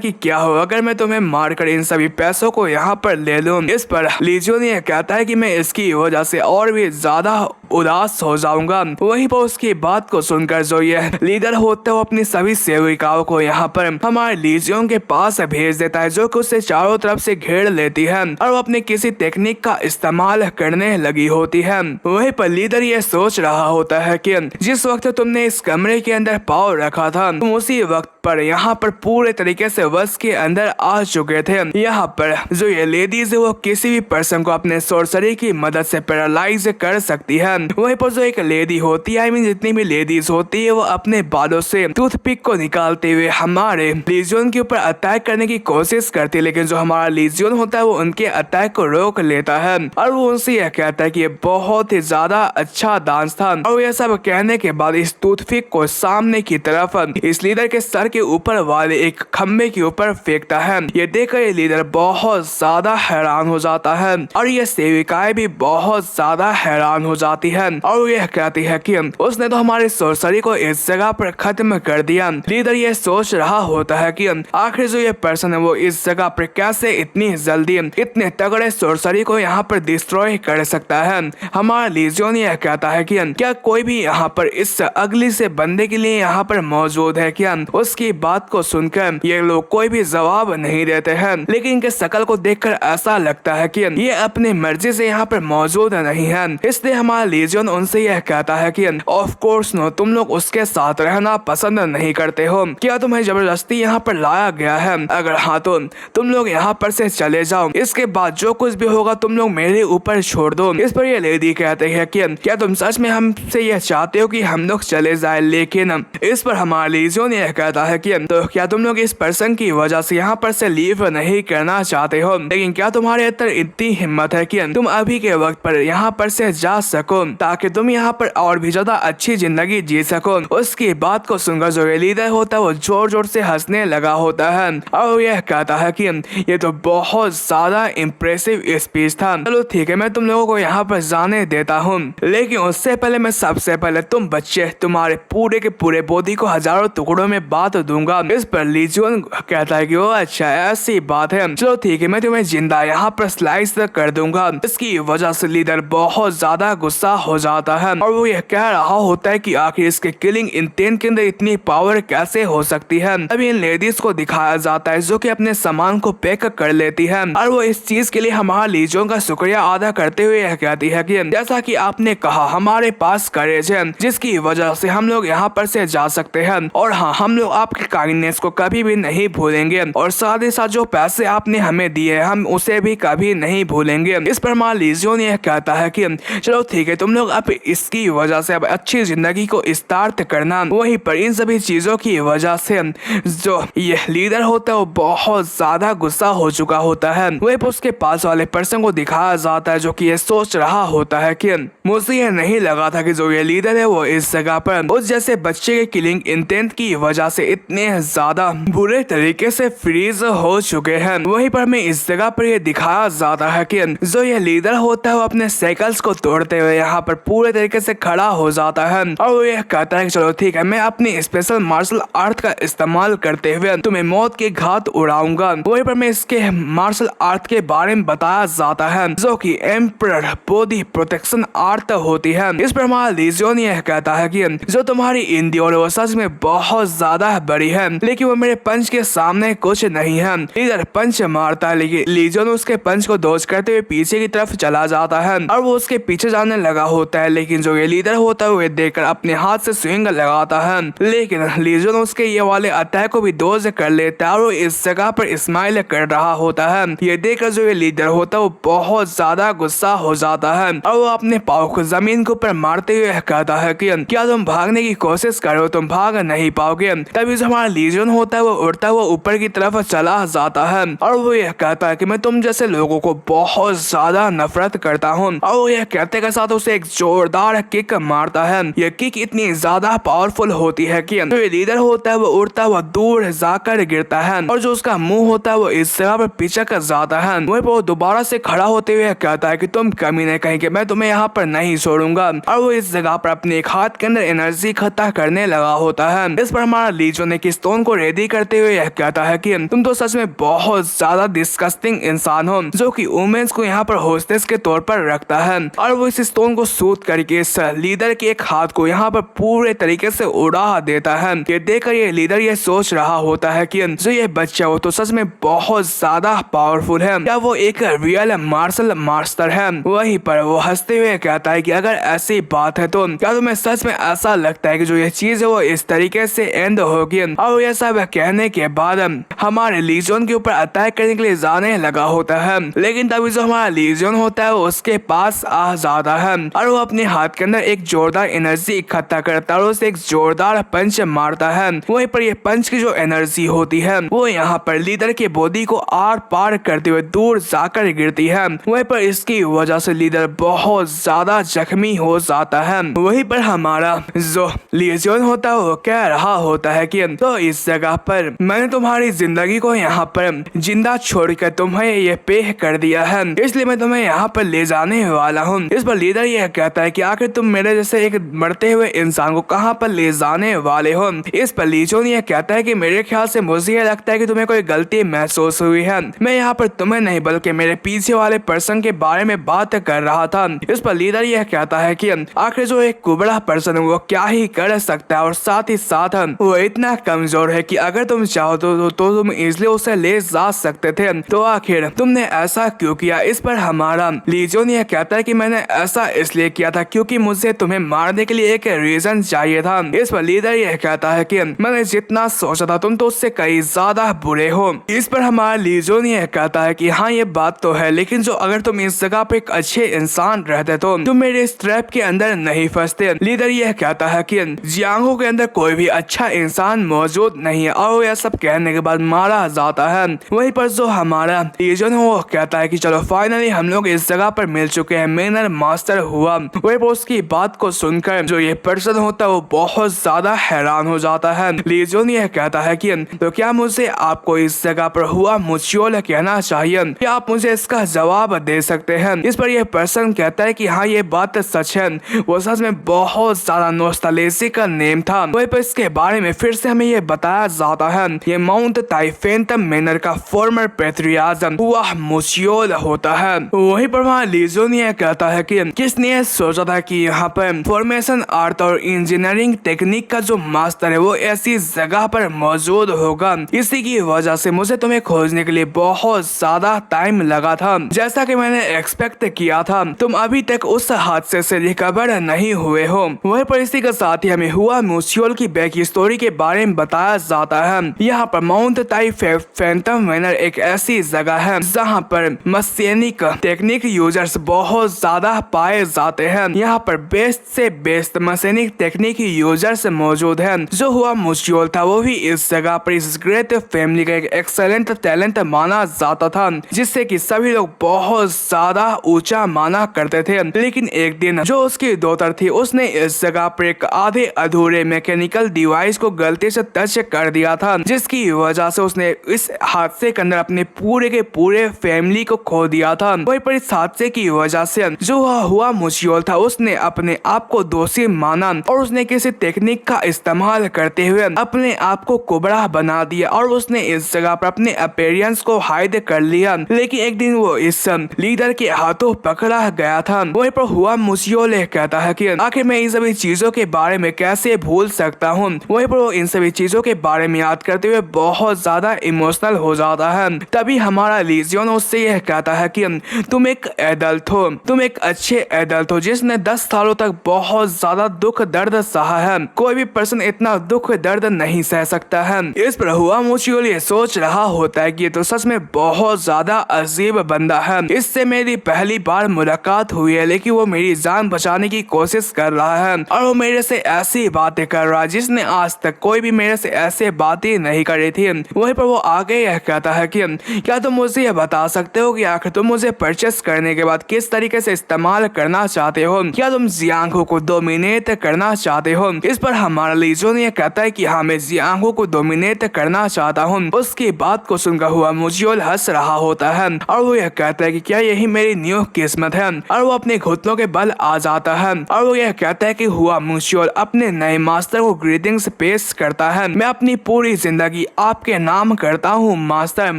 कि क्या हो अगर मैं तुम्हें मारकर इन सभी पैसों को यहाँ पर ले लूं। इस पर लीजियन यह कहता है कि मैं इसकी वजह से और भी ज्यादा उदास हो जाऊंगा। वहीं पर उसकी बात को सुनकर जो यह लीडर होता है वो अपनी सभी सेविकाओं को यहाँ पर हमारे लीजियन के पास भेज देता है, जो कि उसे चारों तरफ से घेर लेती है और वो अपने किसी टेक्निक का इस्तेमाल करने लगी होती है। वहीं पर लीडर ये सोच रहा होता है कि जिस वक्त तुमने इस कमरे के अंदर पाँव रखा था तुम उसी वक्त पर यहाँ पर पूरे तरीके से वश के अंदर आ चुके थे। यहाँ पर जो ये लेडीज है वो किसी भी पर्सन को अपने सोर्सरी की मदद से पैरालाइज कर सकती है। वहीं पर जो एक लेडी होती है, जितनी भी लेडीज होती है, वो अपने बालों से टूथपिक को निकालते हुए हमारे लीजियन के ऊपर अटैक करने की कोशिश करती है, लेकिन जो हमारा लीजियन होता है वो उनके अटैक को रोक लेता है और वो उनसे यह कहता है कि ये बहुत ही ज्यादा अच्छा डांस था। और यह सब कहने के बाद इस टूथपिक को सामने की तरफ इस लीडर के सर के ऊपर वाले एक खम्भे के ऊपर फेंकता है। ये देखकर ये लीडर बहुत ज्यादा हैरान हो जाता है और ये सेविकाएं भी बहुत ज्यादा हैरान हो जाती है और यह कहती है कि उसने तो हमारे सोर्सरी को इस जगह पर खत्म कर दिया। लीडर ये सोच रहा होता है कि आखिर जो ये पर्सन है वो इस जगह पर कैसे इतनी जल्दी इतने तगड़े सोर्सरी को यहाँ पर डिस्ट्रॉय कर सकता है। हमारा लीजियन यह कहता है कि क्या कोई भी यहाँ पर इस अगली से बंदे के लिए यहाँ पर मौजूद है क्या। उसकी बात को सुनकर ये लोग कोई भी जवाब नहीं देते हैं, लेकिन इनके शकल को देखकर ऐसा लगता है कि ये अपनी मर्जी से यहाँ पर मौजूद नहीं है। इसलिए हमारा लीजियन उनसे यह कहता है कि ऑफ कोर्स नो, तुम लोग उसके साथ रहना पसंद नहीं करते हो, क्या तुम्हें जबरदस्ती यहाँ पर लाया गया है? अगर हाँ तो तुम लोग यहाँ पर से चले जाओ, इसके बाद जो कुछ भी होगा तुम लोग मेरे ऊपर छोड़ दो। इस पर ये लेडी कहते हैं कि क्या तुम सच में हमसे यह चाहते हो कि हम लोग चले जाए? लेकिन इस पर हमारा लीजियन यह कहता है कि तो क्या तुम लोग इस पर्सन की वजह से यहाँ पर से लीव नहीं करना चाहते हो? लेकिन क्या तुम्हारे अंदर इतनी हिम्मत है कि तुम अभी के वक्त पर यहाँ पर से जा सको ताकि तुम यहाँ पर और भी ज्यादा अच्छी जिंदगी जी सको? उसकी बात को सुनकर जो लीडर होता है वो जोर जोर से हंसने लगा होता है और यह कहता है कि ये तो बहुत ज्यादा इम्प्रेसिव स्पीच था। चलो ठीक है, मैं तुम लोगों को यहाँ पर जाने देता हूँ, लेकिन उससे पहले मैं सबसे पहले तुम बच्चे तुम्हारे पूरे के पूरे बॉडी को हजारों टुकड़ों में बांट दूंगा। इस पर लीजियन कहता है कि वो अच्छा ऐसी बात है, चलो ठीक है, मैं तुम्हें जिंदा यहाँ पर स्लाइस कर दूंगा। इसकी वजह से लीडर बहुत ज्यादा गुस्सा हो जाता है और वो यह कह रहा होता है कि आखिर इसके किलिंग इंटेंट के अंदर इतनी पावर कैसे हो सकती है। अभी इन लेडीज को दिखाया जाता है जो कि अपने सामान को पैक कर लेती है और वो इस चीज के लिए हमारा लीजियन का शुक्रिया अदा करते हुए यह कहती है कि जैसा कि आपने कहा हमारे पास करेज है जिसकी वजह से हम लोग यहाँ पर से जा सकते हैं, और हाँ हम लोग आपके काइंडनेस को कभी भी नहीं भूलेंगे और साथ ही साथ जो पैसे आपने हमें दिए हम उसे भी कभी नहीं भूलेंगे। इस पर हमारा लीजियन यह कहता है कि चलो ठीक है, तुम लोग अब इसकी वजह से अब अच्छी जिंदगी को स्टार्ट करना। वहीं पर इन सभी चीजों की वजह से जो ये लीडर होता है वो बहुत ज्यादा गुस्सा हो चुका होता है। वहीं पर उसके पास वाले पर्सन को दिखाया जाता है जो कि ये सोच रहा होता है कि मुझे ये नहीं लगा था कि जो ये लीडर है वो इस जगह पर उस जैसे बच्चे के किलिंग इंटेंट की वजह से इतने ज्यादा बुरे तरीके से फ्रीज हो चुके हैं। वहीं पर हमें इस जगह पर ये दिखाया जाता है कि जो ये लीडर होता है वो अपने साइकिल्स को तोड़ते हुए यहाँ पर पूरे तरीके से खड़ा हो जाता है और वो यह कहता है कि चलो ठीक है, मैं अपनी स्पेशल मार्शल आर्ट का इस्तेमाल करते हुए तुम्हें मौत के घात उड़ाऊंगा। वहीं पर मैं इसके मार्शल आर्ट के बारे में बताया जाता है जो कि एम्परर बॉडी प्रोटेक्शन आर्ट होती है। इस पर हमारा लीजियन यह कहता है कि जो तुम्हारी इंद्रियों वो सच में बहुत ज्यादा बड़ी है, लेकिन वो मेरे पंच के सामने कुछ नहीं है। लीडर पंच मारता है लेकिन लीजियन उसके पंच को डॉज करते हुए पीछे की तरफ चला जाता है और वो उसके पीछे जाने लगा लगा होता है, लेकिन जो ये लीडर होता है वो देखकर अपने हाथ से स्विंग लगाता है, लेकिन लीजन उसके ये वाले अटैक को भी डोज कर लेता है और वो इस जगह पर स्माइल कर रहा होता है। ये देखकर जो ये लीडर होता है वो बहुत ज्यादा गुस्सा हो जाता है और वो अपने पाँव को जमीन के ऊपर मारते हुए कहता है कि क्या तुम भागने की कोशिश करो, तुम भाग नहीं पाओगे। तभी जो हमारा लीजन होता है वो उड़ता हुआ ऊपर की तरफ चला जाता है और वो यह कहता है कि मैं तुम जैसे लोगों को बहुत ज्यादा नफरत करता हूँ, और वो यह कहते के साथ उसे एक जोरदार किक मारता है। यह किक इतनी ज्यादा पावरफुल होती है कि जो ये लीडर होता है वो उड़ता हुआ दूर जाकर गिरता है और जो उसका मुंह होता है वो इस जगह पर पिचक जाता है। वहीं पर वो दोबारा से खड़ा होते हुए कहता है कि तुम कमीने कहेंगे, मैं तुम्हें यहाँ पर नहीं छोड़ूंगा, और वो इस जगह पर अपने एक हाथ के अंदर एनर्जी इकट्ठा करने लगा होता है। इस पर हमारा लीजन एक स्टोन को रेडी करते हुए यह कहता है कि तुम तो सच में बहुत ज्यादा डिस्गस्टिंग इंसान हो, जो कि वुमेन्स को यहाँ पर होस्टेस के तौर पर रखता है, और वो इस स्टोन को शूट करके इस लीडर के एक हाथ को यहाँ पर पूरे तरीके से उड़ा देता है। ये देखकर ये लीडर ये सोच रहा होता है कि जो ये बच्चा हो तो सच में बहुत ज्यादा पावरफुल है, क्या वो एक रियल मार्शल मास्टर है। वहीं पर वो हंसते हुए कहता है कि अगर ऐसी बात है तो क्या तुम्हें सच में ऐसा लगता है कि जो ये चीज है वो इस तरीके से एंड होगी। और ये सब कहने के बाद हमारे लीजन के ऊपर अटैक करने के लिए जाने लगा होता है, लेकिन तभी जो हमारा लीजन होता है वो उसके पास आ जाता है और वो अपने हाथ के अंदर एक जोरदार एनर्जी इकट्ठा करता है और उसे एक जोरदार पंच मारता है। वहीं पर ये पंच की जो एनर्जी होती है वो यहाँ पर लीडर के बॉडी को आर पार करते हुए दूर जाकर गिरती है। वहीं पर इसकी वजह से लीडर बहुत ज्यादा जख्मी हो जाता है। वहीं पर हमारा जो लीजन होता है वो कह रहा होता है कि तो इस जगह पर मैंने तुम्हारी जिंदगी को यहाँ पर जिंदा छोड़कर तुम्हें ये पे कर दिया है, इसलिए मैं तुम्हें यहाँ पर ले जाने वाला हूँ। इस पर लीडर यह कहता है कि आखिर तुम मेरे जैसे एक मरते हुए इंसान को कहाँ पर ले जाने वाले हो। इस पर लीजन यह कहता है कि मेरे ख्याल से मुझे यह लगता है कि तुम्हें कोई गलती महसूस हुई है, मैं यहाँ पर तुम्हें नहीं बल्कि मेरे पीछे वाले पर्सन के बारे में बात कर रहा था। इस पर लीडर यह कहता है कि आखिर जो एक कुबड़ा पर्सन है वो क्या ही कर सकता है और साथ ही साथ वो इतना कमजोर है कि अगर तुम चाहो तो तुम इजिली उसे ले जा सकते थे, तो आखिर तुमने ऐसा क्यों किया। इस पर हमारा लीजन यह कहता है कि मैंने ऐसा इसलिए किया था क्योंकि मुझे तुम्हें मारने के लिए एक रीजन चाहिए था। इस पर लीडर यह कहता है कि मैंने जितना सोचा था तुम तो उससे कई ज्यादा बुरे हो। इस पर हमारा लीजन यह कहता है कि हाँ ये बात तो है, लेकिन जो अगर तुम इस जगह पे एक अच्छे इंसान रहते तो तुम मेरे इस ट्रैप के अंदर नहीं फंसते। लीडर यह कहता है कि जियांगो के अंदर कोई भी अच्छा इंसान मौजूद नहीं है और यह सब कहने के बाद मारा जाता है। वहीं पर जो हमारा लीजन है वो कहता है कि चलो फाइनली हम लोग इस जगह पर मिल चुके हैं, मेनर मास्टर हुआ। वहीं पर उसकी बात को सुनकर जो ये पर्सन होता है वो बहुत ज्यादा हैरान हो जाता है। लीजन यह कहता है कि तो क्या मुझे आपको इस जगह पर हुआ मुच्योल कहना चाहिए, क्या आप मुझे इसका जवाब दे सकते हैं। इस पर यह पर्सन कहता है कि हाँ ये बात सच है, वो सच में बहुत ज्यादा नॉस्टैल्जिक का नेम था। वहीं पर इसके बारे में फिर से हमें ये बताया जाता है ये माउंट ताइफेंटम मेनर का फॉर्मर पैट्रियार्च हुआ मुच्योल होता है। वहीं पर वहाँ लीजन यह कहता है कि किसने सोचा था कि यहाँ पर फॉर्मेशन आर्ट और इंजीनियरिंग टेक्निक का जो मास्टर है वो ऐसी जगह पर मौजूद होगा। इसी की वजह से मुझे तुम्हें खोजने के लिए बहुत ज्यादा टाइम लगा था। जैसा कि मैंने एक्सपेक्ट किया था, तुम अभी तक उस हादसे से रिकवर नहीं हुए हो। वहीं पर इसी के साथ ही हमें हुआ म्यूसियल की बैक स्टोरी के बारे में बताया जाता है। यहाँ पर माउंट ताइफेंटम मेनर एक ऐसी जगह है जहाँ पर मशीनिक टेक्निक यूजर्स बहुत ज्यादा पाए जाते हैं। यहाँ पर बेस्ट से बेस्ट मशीनिक टेक्निक यूजर्स मौजूद हैं। जो हुआ म्यूसियल था वो भी इस जगह पर इस ग्रेट फैमिली का एक एक्सेलेंट टैलेंट माना जाता था, जिससे कि सभी लोग बहुत ज्यादा ऊंचा माना करते थे। लेकिन एक दिन जो उसकी डॉटर थी उसने इस जगह पर एक आधे अधूरे मैकेनिकल डिवाइस को गलती से टच कर दिया था, जिसकी वजह से उसने इस हादसे के अंदर अपने पूरे के पूरे फैमिली को खो दिया था। वहीं पर इस हादसे की वजह से जो हुआ मुच्योल था उसने अपने आप को दोषी माना और उसने किसी टेक्निक का इस्तेमाल करते हुए अपने आप को कुबड़ा बना दिया और उसने इस जगह पर अपने अपीयरेंस को हाइड कर लिया। लेकिन एक दिन वो इस लीडर के हाथों पकड़ा गया था। वहीं पर हुआ मुच्योल कहता है कि आखिर मैं इन सभी चीजों के बारे में कैसे भूल सकता हूँ। वहीं पर वो इन सभी चीजों के बारे में याद करते हुए बहुत ज्यादा इमोशनल हो जाता है। तभी हमारा लीजियन उससे यह कहता है कि तुम एक एडल्ट हो, तुम एक अच्छे एडल्ट हो जिसने 10 सालों तक बहुत ज्यादा दुख दर्द सहा है। कोई भी पर्सन इतना दुख दर्द नहीं सह सकता है। इस पर हुआ मुझे ये सोच रहा होता है कि ये तो सच में बहुत ज्यादा अजीब बंदा है। इससे मेरी पहली बार मुलाकात हुई है लेकिन वो मेरी जान बचाने की कोशिश कर रहा है और वो मेरे से ऐसी बातें कर रहा है जिसने आज तक कोई भी मेरे से ऐसे बातें नहीं करी थी। वहीं पर वो आगे यह कहता है कि क्या तुम मुझे यह बता सकते हो कि आखिर तुम मुझे परचेस करने के बाद किस तरीके से इस्तेमाल करना चाहते हो? क्या तुम जियांगहो को डोमिनेट करना चाहते हो? इस पर हमारा लीजोन ये कहता है कि हाँ मैं जियांगहो को डोमिनेट करना चाहता हूँ। उसकी बात को सुनकर हुआ मुझियोल हंस रहा होता है और वो यह कहता है कि क्या यही मेरी न्यू किस्मत है, और वो अपने घुटनों के बल आ जाता है और वो यह कहता है कि हुआ मुझियोल अपने नए मास्टर को ग्रीटिंग्स पेश करता है। मैं अपनी पूरी जिंदगी आपके नाम करता हूँ मास्टर।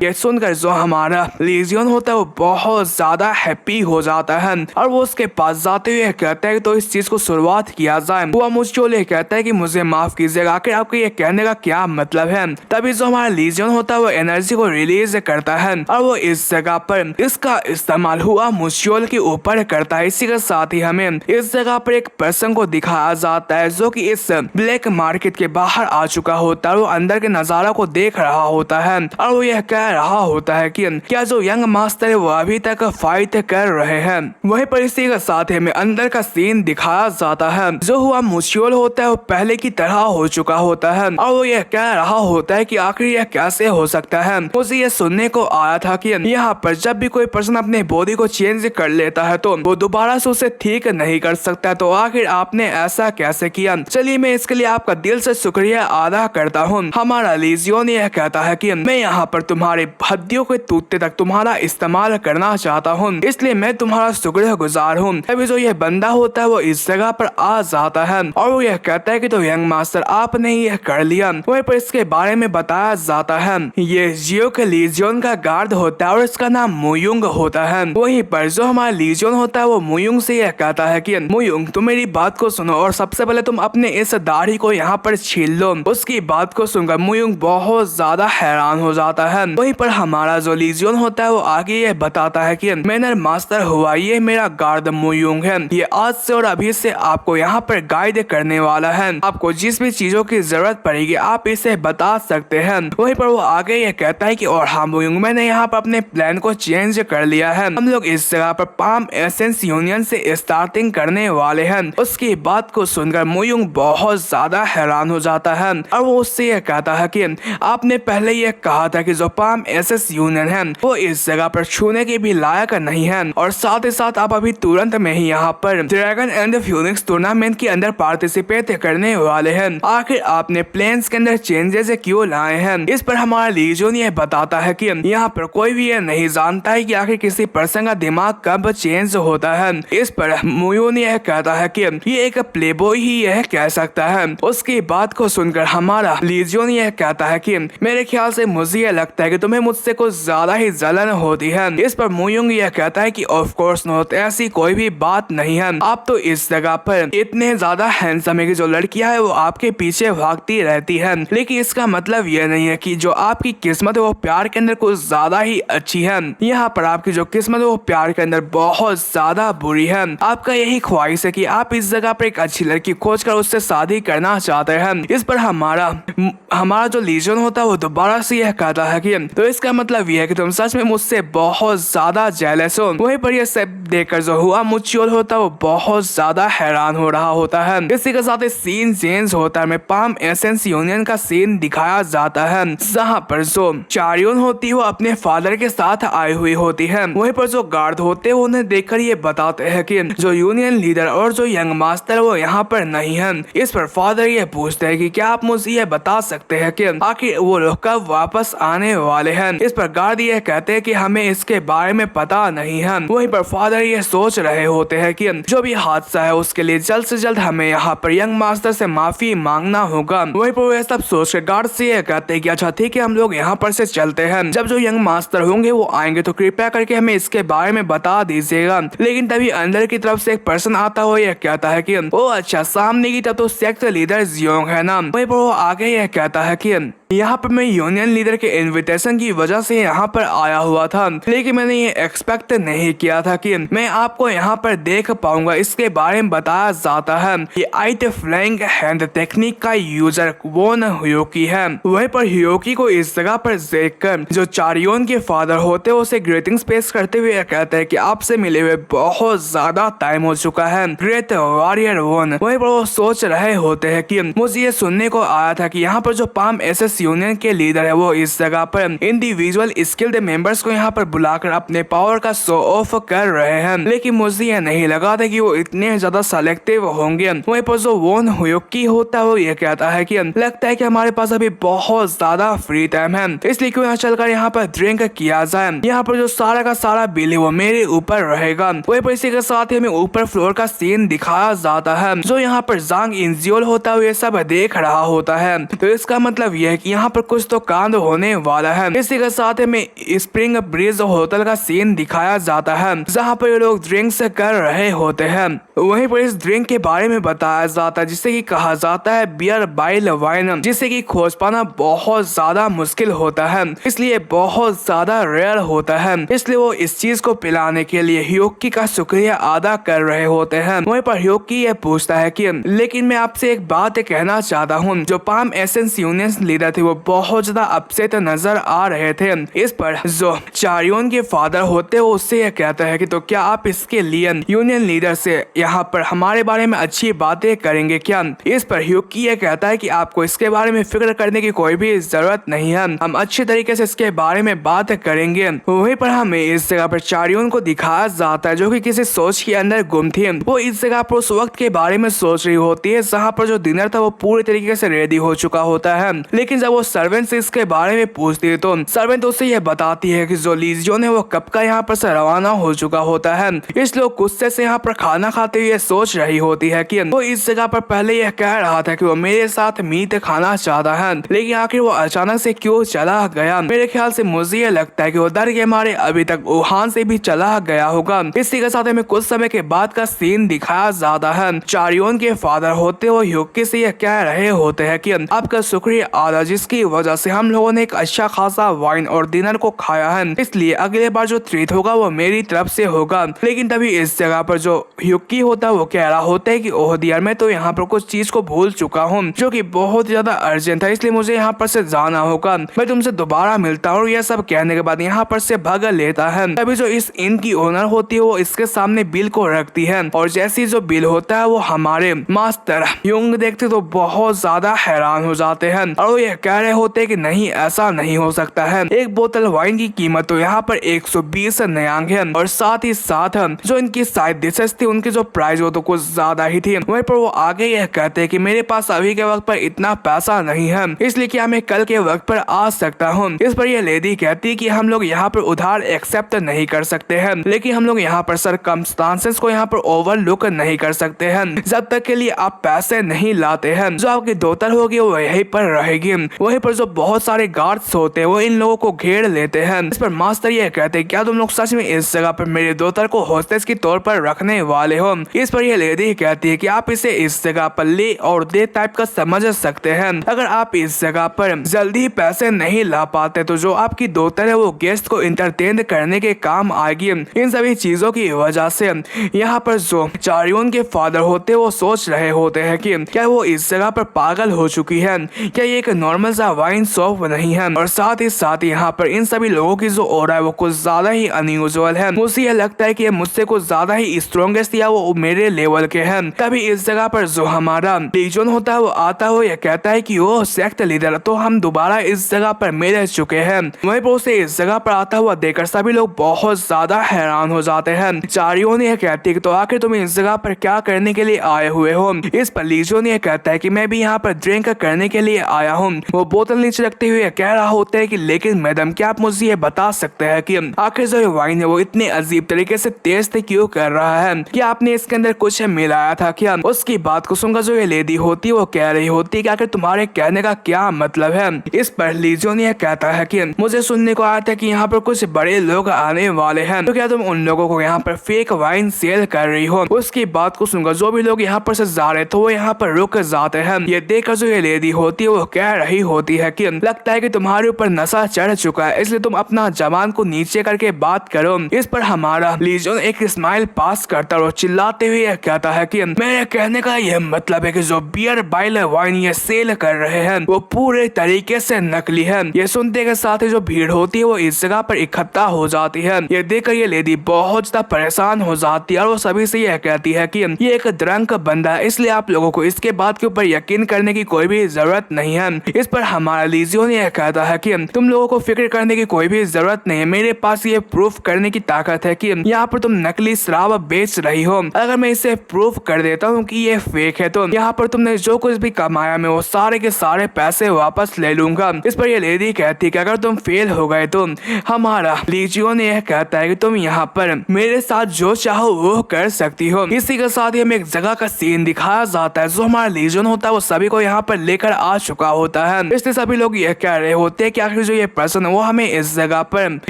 ये सुनकर जो हमारा लीजियन होता है वो बहुत ज्यादा हैप्पी हो जाता है और वो उसके पास जाते हुए कहता है तो इस चीज को शुरुआत किया जाए। हुआ मुझियोल ये कहता है कि मुझे माफ कीजिएगा, आखिर आपके ये कहने का क्या मतलब है? तभी जो हमारा लीजियन होता है वो एनर्जी को रिलीज करता है और वो इस जगह पर इसका इस्तेमाल हुआ मुझियोल के ऊपर करता है। इसी के साथ ही हमें इस जगह पर एक पर्सन को दिखाया जाता है जो कि इस ब्लैक मार्केट के बाहर आ चुका होता है। वो अंदर के नजारा को देख रहा होता है और वो यह कह रहा होता है कि क्या जो यंग मास्टर है वो अभी तक फाइट कर रहे हैं। वहीं पर इसी के साथ हमें अंदर का सीन दिखाया जाता है। जो हुआ मुझियोल होता है वो पहले की तरह हो चुका होता है और वो यह कह रहा होता है कि आखिर यह कैसे हो सकता है। मुझे यह सुनने को आया था कि यहाँ पर जब भी कोई पर्सन अपने बॉडी को चेंज कर लेता है तो वो दोबारा से उसे ठीक नहीं कर सकता, तो आखिर आपने ऐसा कैसे किया? चलिए मैं इसके लिए आपका दिल से शुक्रिया अदा करता हूँ। हमारा लीजियोन यह कहता है कि मैं यहाँ पर तुम्हारे हड्डियों के टूटते तक तुम्हारा इस्तेमाल करना चाहता हूँ, इसलिए मैं तुम्हारा शुक्रगुजार हूँ। अभी जो यह बंदा होता है वो इस जगह पर आ जाता है और वो यह कहता है कि तो यंग मास्टर आपने यह कर लिया। वहीं पर इसके बारे में बताया जाता है ये जियो के लीजियोन का गार्ड होता है और इसका नाम मुयुंग होता है। वहीं पर जो हमारा लीजियोन होता है वो मुयुंग से यह कहता है कि मुयुंग तुम मेरी बात को सुनो और सबसे पहले तुम अपने इस दाढ़ी को यहाँ पर छील लो। उसकी बात को सुनकर मुयुंग बहुत ज्यादा हैरान हो जाता है। वहीं पर हमारा जो लीजियोन होता है वो आगे ये बताता है कि मैनर मास्टर हुआ ये मेरा गार्ड मुयुंग है, ये आज से और अभी से आपको यहाँ पर गाइड करने वाला है। आपको जिस भी चीजों की जरूरत पड़ेगी आप इसे बता सकते हैं। वहीं पर वो आगे ये कहता है कि और हाँ मुयुंग मैंने यहाँ पर अपने प्लान को चेंज कर लिया है। हम लोग इस जगह पर पाम एसेंस यूनियन से स्टार्टिंग करने वाले हैं। उसकी बात को सुनकर मुयुंग बहुत ज्यादा हैरान हो जाता है और वो उससे यह कहता है कि आपने पहले यह कहा था कि जो पाम एसेंस यूनियन है वो इस जगह पर छूने के भी लायक नहीं है, और साथ ही साथ आप अभी तुरंत में ही यहाँ पर ड्रैगन एंड फ्यूनिक्स टूर्नामेंट के अंदर पार्टिसिपेट करने वाले हैं। आखिर आपने प्लेन्स के अंदर चेंजेस क्यों लाए हैं? इस पर हमारा लीजियोन ये बताता है कि यहाँ पर कोई भी ये नहीं जानता है कि आखिर किसी पर्सन का दिमाग कब चेंज होता है। इस पर मुयुन यह कहता है कि ये एक प्लेबॉय ही यह कह सकता है। उसकी बात को सुनकर हमारा लीजियोन यह कहता है कि मेरे ख्याल से मुझे यह लगता है कि तुम्हें मुझसे कुछ ज्यादा ही जलन होती है। इस पर मुयुंग यह कहता है कि ऑफ कोर्स नॉट, ऐसी कोई भी बात नहीं है। आप तो इस जगह पर इतने ज्यादा हैंडसम है कि जो लड़कियां है वो आपके पीछे भागती रहती है, लेकिन इसका मतलब यह नहीं है कि जो आपकी किस्मत है वो प्यार के अंदर कुछ ज्यादा ही अच्छी है। यहाँ पर आपकी जो किस्मत है वो प्यार के अंदर बहुत ज्यादा बुरी है। आपका यही ख्वाहिश है कि आप इस जगह पर एक अच्छी लड़की खोज कर उससे शादी करना चाहते हैं। इस पर हमारा जो लीजन होता है वो दोबारा से यह कहता है कि तो इसका मतलब यह है कि तुम सच में मुझसे बहुत ज्यादा जेलस हो। वहीं पर यह सब देखकर जो हुआ मुझियोल होता है वो बहुत ज्यादा हैरान हो रहा होता है। इसी के साथ सीन चेंज होता है, पाम एसेंस यूनियन का सीन दिखाया जाता है जहाँ पर जो चारियोन होती है वो अपने फादर के साथ आई हुई होती है। वहीं पर जो गार्ड होते हैं उन्हें देखकर ये बताते हैं कि जो यूनियन लीडर और जो यंग मास्टर वो यहाँ पर नहीं है। इस पर फादर ये पूछते हैं कि क्या आप मुझे ये बता सकते हैं कि आखिर वो लोग कब वापस आने वाले हैं? इस पर गार्ड ये कहते हैं कि हमें इसके बारे में पता नहीं है। वहीं पर फादर ये सोच रहे होते हैं कि जो भी हादसा है उसके लिए जल्द से जल्द हमें यहाँ पर यंग मास्टर से माफी मांगना होगा। वहीं पर वे सब सोच के गार्ड से ये कहते हैं कि अच्छा ठीक है हम लोग यहाँ पर से चलते हैं, जब जो यंग मास्टर होंगे वो आएंगे तो कृपया करके हमें इसके बारे में बता दीजिएगा। लेकिन तभी अंदर की तरफ से एक पर्सन आता हुआ यह कहता है कि ओ अच्छा सामने की तरफ तो सेक्ट लीडर जियोंग है ना। वहीं पर वो आगे यह कहता है कि यहाँ पर मैं यूनियन लीडर के इनविटेशन की वजह से यहाँ पर आया हुआ था, लेकिन मैंने ये एक्सपेक्ट नहीं किया था कि मैं आपको यहाँ पर देख पाऊंगा, इसके बारे में बताया जाता है। ये आइट फ्लाइंग हैंड टेक्निक का यूजर वोन ह्योकी है। वहीं पर ह्योकी को इस जगह पर देखकर जो चारियोन के फादर होते हैं उसे ग्रीटिंग्स पेश करते हुए कहते हैं कि आपसे मिले हुए बहुत ज्यादा टाइम हो चुका है ग्रेट वॉरियर वोन। वहीं पर वो सोच रहे होते हैं कि मुझे ये सुनने को आया था कि यहाँ पर जो पाम एसएस यूनियन के लीडर है वो इस जगह पर इंडिविजुअल स्किल्ड मेंबर्स को यहाँ पर बुलाकर अपने पावर का शो ऑफ कर रहे हैं, लेकिन मुझे ये नहीं लगा था कि वो इतने ज्यादा सेलेक्टिव होंगे। वहीं पर जो वोन ह्योकी होता है वो ये कहता है कि लगता है कि हमारे पास अभी बहुत ज्यादा फ्री टाइम है, इसलिए क्यों यहाँ चलकर यहाँ पर ड्रिंक किया जाए। यहाँ पर जो सारा का सारा बिल है वो मेरे ऊपर रहेगा। वहीं पर इसी के साथ ही हमें ऊपर फ्लोर का सीन दिखाया जाता है, जो यहाँ पर जांग इंजियोल होता है ये सब देख रहा होता है। तो इसका मतलब यह है कि यहाँ पर कुछ तो कांड होने वाला है। इसी के साथ हमें स्प्रिंग ब्रिज होटल का सीन दिखाया जाता है, जहाँ पर ये लोग ड्रिंक्स कर रहे होते हैं। वहीं पर इस ड्रिंक के बारे में बताया जाता है जिसे कि कहा जाता है बियर बाइल वाइन, जिसे कि खोज पाना बहुत ज्यादा मुश्किल होता है, इसलिए बहुत ज्यादा रेयर होता है। इसलिए वो इस चीज को पिलाने के लिए ह्योकी का शुक्रिया अदा कर रहे होते हैं। वहीं पर ह्योकी ये पूछता है कि लेकिन मैं आपसे एक बात कहना चाहता हूँ, जो पाम एसेंस यूनियन लीडर थे वो बहुत ज्यादा अपसेट नजर आ रहे थे। इस पर जो चारियोन के फादर होते हैं उससे यह कहता है कि तो क्या आप इसके लिए यूनियन लीडर से यहाँ पर हमारे बारे में अच्छी बातें करेंगे क्या। इस पर ह्योकी ये कहता है कि आपको इसके बारे में फिक्र करने की कोई भी जरूरत नहीं है, हम अच्छे तरीके से इसके बारे में बात करेंगे। वहीं पर हमें इस जगह पर चारियोन को दिखाया जाता है जो कि किसी सोच के अंदर गुम थी। वो इस जगह पर उस वक्त के बारे में सोच रही होती है जहाँ पर जो डिनर था वो पूरी तरीके से रेडी हो चुका होता है, लेकिन जब वो सर्वेंट से इसके बारे में पूछती है तो सर्वेंट उसे यह बताती है कि जो लीजियोन है वो कब का यहाँ पर से रवाना हो चुका होता है। इस लोग गुस्से से यहाँ पर खाना खाते हुए सोच रही होती है कि वो इस जगह पर पहले यह कह रहा था कि वो मेरे साथ मीट खाना चाहता है, लेकिन आखिर वो अचानक से क्यों चला गया। मेरे ख्याल से मुझे ये लगता है कि वो डर के मारे अभी तक वुहान से भी चला गया होगा। इसी के साथ हमें कुछ समय के बाद का सीन दिखाया जाता है। चारियोन के फादर होते हुए ह्योकी से यह कह रहे होते हैं कि आपका शुक्रिया अदा, जिसकी वजह से हम लोगों ने एक अच्छा खासा वाइन और डिनर को खाया है, इसलिए अगले बार जो ट्रीट होगा वो मेरी तरफ से होगा। लेकिन तभी इस जगह पर जो ह्योकी होता है वो कह रहा होता है कि ओह डियर, मैं तो यहाँ पर कुछ चीज को भूल चुका हूँ जो कि बहुत ज्यादा अर्जेंट है, इसलिए मुझे यहाँ पर से जाना होगा, मैं तुमसे दोबारा मिलता हूँ। यह सब कहने के बाद यहाँ पर से भाग लेता है। तभी जो इस इन की ओनर होती है वो इसके सामने बिल को रखती है, और जैसे जो बिल होता है वो हमारे मास्टर युंग देखते तो बहुत ज्यादा हैरान हो जाते हैं, और वो ये कह रहे होते हैं कि नहीं ऐसा नहीं हो सकता है, एक बोतल वाइन की कीमत तो यहाँ पर 120 नयांग है, और साथ ही साथ जो इनकी साइड डिशेस थी उनकी जो प्राइस वो तो कुछ ज्यादा ही थी। वहीं पर वो आगे यह कहते हैं कि मेरे पास अभी के वक्त पर इतना पैसा नहीं है, इसलिए क्या मैं कल के वक्त पर आ सकता हूँ। इस पर यह लेडी कहती है कि हम लोग यहाँ पर उधार एक्सेप्ट नहीं कर सकते हैं, लेकिन हम लोग यहाँ पर सर्कमस्टांसेस को यहाँ पर ओवरलुक नहीं कर सकते हैं जब तक के लिए आप पैसे नहीं लाते हैं। जो आपकी डॉटर होगी वो यहीं पर रहेगी। वहीं पर जो बहुत सारे गार्ड्स होते हैं वो इन लोगों को घेर लेते हैं। इस पर मास्टर ये कहते हैं क्या तुम लोग सच में इस जगह पर मेरे डॉटर को होस्टेस की तौर पर रखने वाले हो। इस पर यह लेडी कहती है कि आप इसे इस जगह पर ले और दे टाइप का समझ सकते हैं। अगर आप इस जगह पर जल्दी पैसे नहीं ला पाते तो जो आपकी डॉटर है वो गेस्ट को इंटरटेन करने के काम आएगी। इन सभी चीजों की वजह से यहाँ पर जो चारियोन के फादर होते हैं वो सोच रहे होते हैं कि क्या वो इस जगह पर पागल हो चुकी है, क्या ये एक नॉर्मल सा वाइन शॉप नहीं है। और साथ ही यहाँ पर इन सभी लोगों की जो ऑरा है वो कुछ ज्यादा ही अनयूजुअल है। मुझे यह लगता है कि ये मुझसे कुछ ज्यादा ही स्ट्रॉन्गेस्ट या वो मेरे लेवल के हैं। तभी इस जगह पर जो हमारा लीजन होता है वो आता है, यह कहता है कि वो सेक्ट लीडर तो हम दोबारा इस जगह पर मिल चुके हैं। वहीं पर उसे इस जगह पर आता हुआ देखकर सभी लोग बहुत ज्यादा हैरान हो जाते हैं। चारियों ने कहती है तो आखिर तुम इस जगह पर क्या करने के लिए आए हुए हो। इस पर लीजो ने कहता है कि मैं भी यहाँ पर ड्रिंक करने के लिए आया हूँ। वो बोतल नीचे रखते हुए कह रहा होता है कि लेकिन मैडम क्या आप मुझे ये बता सकते हैं कि आखिर जो वाइन है वो इतने अजीब तरीके से टेस्ट क्यों कर रहा है, क्या आपने इसके अंदर कुछ मिलाया था क्या। उसकी बात को सुनकर जो ये लेडी होती है वो कह रही होती है कि आखिर तुम्हारे कहने का क्या मतलब है। इस पर लीजो ने कहता है कि मुझे सुनने को आया था कि यहाँ पर कुछ बड़े लोग आने वाले हैं, तो क्या तुम उन लोगों को यहाँ पर फेक वाइन सेल कर रही हो। उसकी बात को सुनकर जो भी लोग यहाँ पर से जा रहे थे वो यहाँ पर रुक जाते हैं। ये देखकर जो ये लेडी होती है वो कह रही होती है कि लगता है कि तुम्हारे ऊपर नशा चढ़ चुका है, इसलिए तुम अपना जबान को नीचे करके बात करो। इस पर हमारा लीजन एक स्माइल स्माइल पास करता है और चिल्लाते हुए यह कहता है कि मेरे कहने का यह मतलब है कि जो बियर बाइलर वाइन ये सेल कर रहे हैं वो पूरे तरीके से नकली है। ये सुनते के साथ ही जो भीड़ होती है वो इस जगह पर इकट्ठा हो जाती है। ये देखकर ये लेडी बहुत ज्यादा परेशान हो जाती है और वो सभी से यह कहती है कि ये एक ड्रंक बंदा है, इसलिए आप लोगों को इसके बात के ऊपर यकीन करने की कोई भी जरूरत नहीं है। इस पर हमारा लीजियोन यह कहता है कि तुम लोगों को फिक्र करने की कोई भी जरूरत नहीं है, मेरे पास ये प्रूफ करने की ताकत है कि यहाँ पर तुम नकली शराब बेच रही हो। अगर मैं इसे प्रूफ कर देता हूँ कि ये फेक है तो यहाँ पर तुमने जो कुछ भी कमाया मैं वो सारे के सारे पैसे वापस ले लूंगा। इस पर ये लेडी कहती है कि अगर तुम फेल हो गए तो हमारा लीजियोन यह कहता है कि तुम यहाँ पर मेरे साथ जो चाहो वो कर सकती हो। इसी के साथ ही हमें एक जगह का सीन दिखाया जाता है। जो हमारा लीजियन होता है वो सभी को यहाँ पर लेकर आ चुका होता है। इसलिए सभी लोग ये कह रहे होते हैं कि आखिर जो ये पर्सन है वो हमें इस जगह पर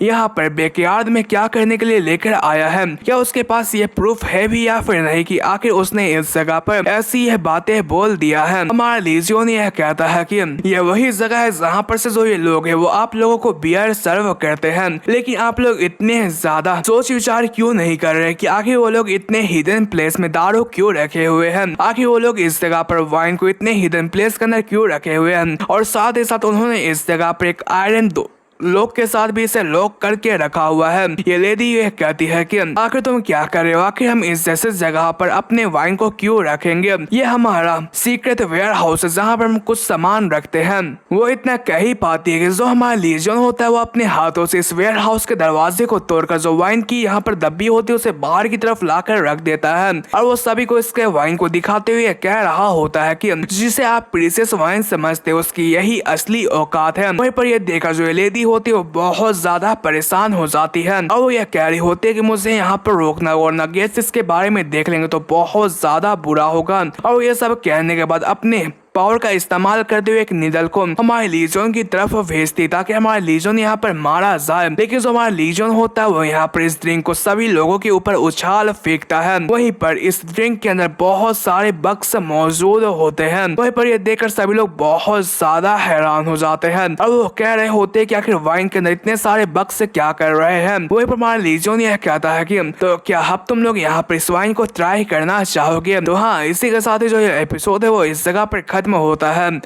यहाँ पर बैकयार्ड में क्या करने के लिए लेकर आया है, क्या उसके पास ये प्रूफ है भी या फिर नहीं कि आखिर उसने इस जगह पर ऐसी यह बातें बोल दिया है। हमारा लीजियन यह कहता है कि यह वही जगह है जहाँ पर से जो ये लोग है वो आप लोगों को बियर सर्व करते हैं, लेकिन आप लोग इतने ज्यादा सोच विचार क्यों नहीं कर रहे कि आखिर वो लोग इतने हिडन प्लेस में दारू क्यों रखे हुए हैं, आखिर वो लोग इस जगह पर वाइन को इतने हिडन प्लेस के अंदर क्यों रखे हुए हैं। और साथ ही साथ उन्होंने इस जगह पर एक आयरन लोग के साथ भी इसे लॉक करके रखा हुआ है। ये लेडी ये कहती है कि आखिर तुम क्या कर रहे हो, आखिर हम इस जैसे जगह पर अपने वाइन को क्यों रखेंगे, ये हमारा सीक्रेट वेयर हाउस है जहाँ पर हम कुछ सामान रखते हैं। वो इतना कह ही पाती है कि जो हमारा लीजियन होता है वो अपने हाथों से इस वेयर हाउस के दरवाजे को तोड़कर जो वाइन की यहाँ पर दब्बी होती है उसे बाहर की तरफ लाकर रख देता है और वो सभी को इसके वाइन को दिखाते हुए कह रहा होता है कि जिसे आप प्रीसियस वाइन समझते हो उसकी यही असली औकात है। वहीं पर यह देखा जो लेडी होती है वो बहुत ज्यादा परेशान हो जाती है और वो यह कह रही होती है कि मुझे यहाँ पर रोकना वरना गेस्ट इसके बारे में देख लेंगे तो बहुत ज्यादा बुरा होगा। और ये सब कहने के बाद अपने पावर का इस्तेमाल करते हुए एक निडल को हमारे लीजियन की तरफ भेजती ताकि हमारा लीजियन यहाँ पर मारा जाए। लेकिन जो हमारा लीजियन होता है वो यहाँ पर इस ड्रिंक को सभी लोगों के ऊपर उछाल फेंकता है। वहीं पर इस ड्रिंक के अंदर बहुत सारे बक्स मौजूद होते हैं। वहीं पर ये देखकर सभी लोग बहुत ज्यादा हैरान हो जाते हैं और वो कह रहे होते हैं कि आखिर वाइन के अंदर इतने सारे बक्स क्या कर रहे हैं। वहीं पर हमारा लीजियन यह कहता है कि तो क्या अब तुम लोग यहाँ पर इस वाइन को ट्राई करना चाहोगे। तो हाँ, इसी के साथ ही जो ये एपिसोड है वो इस जगह पर खत्म होता है।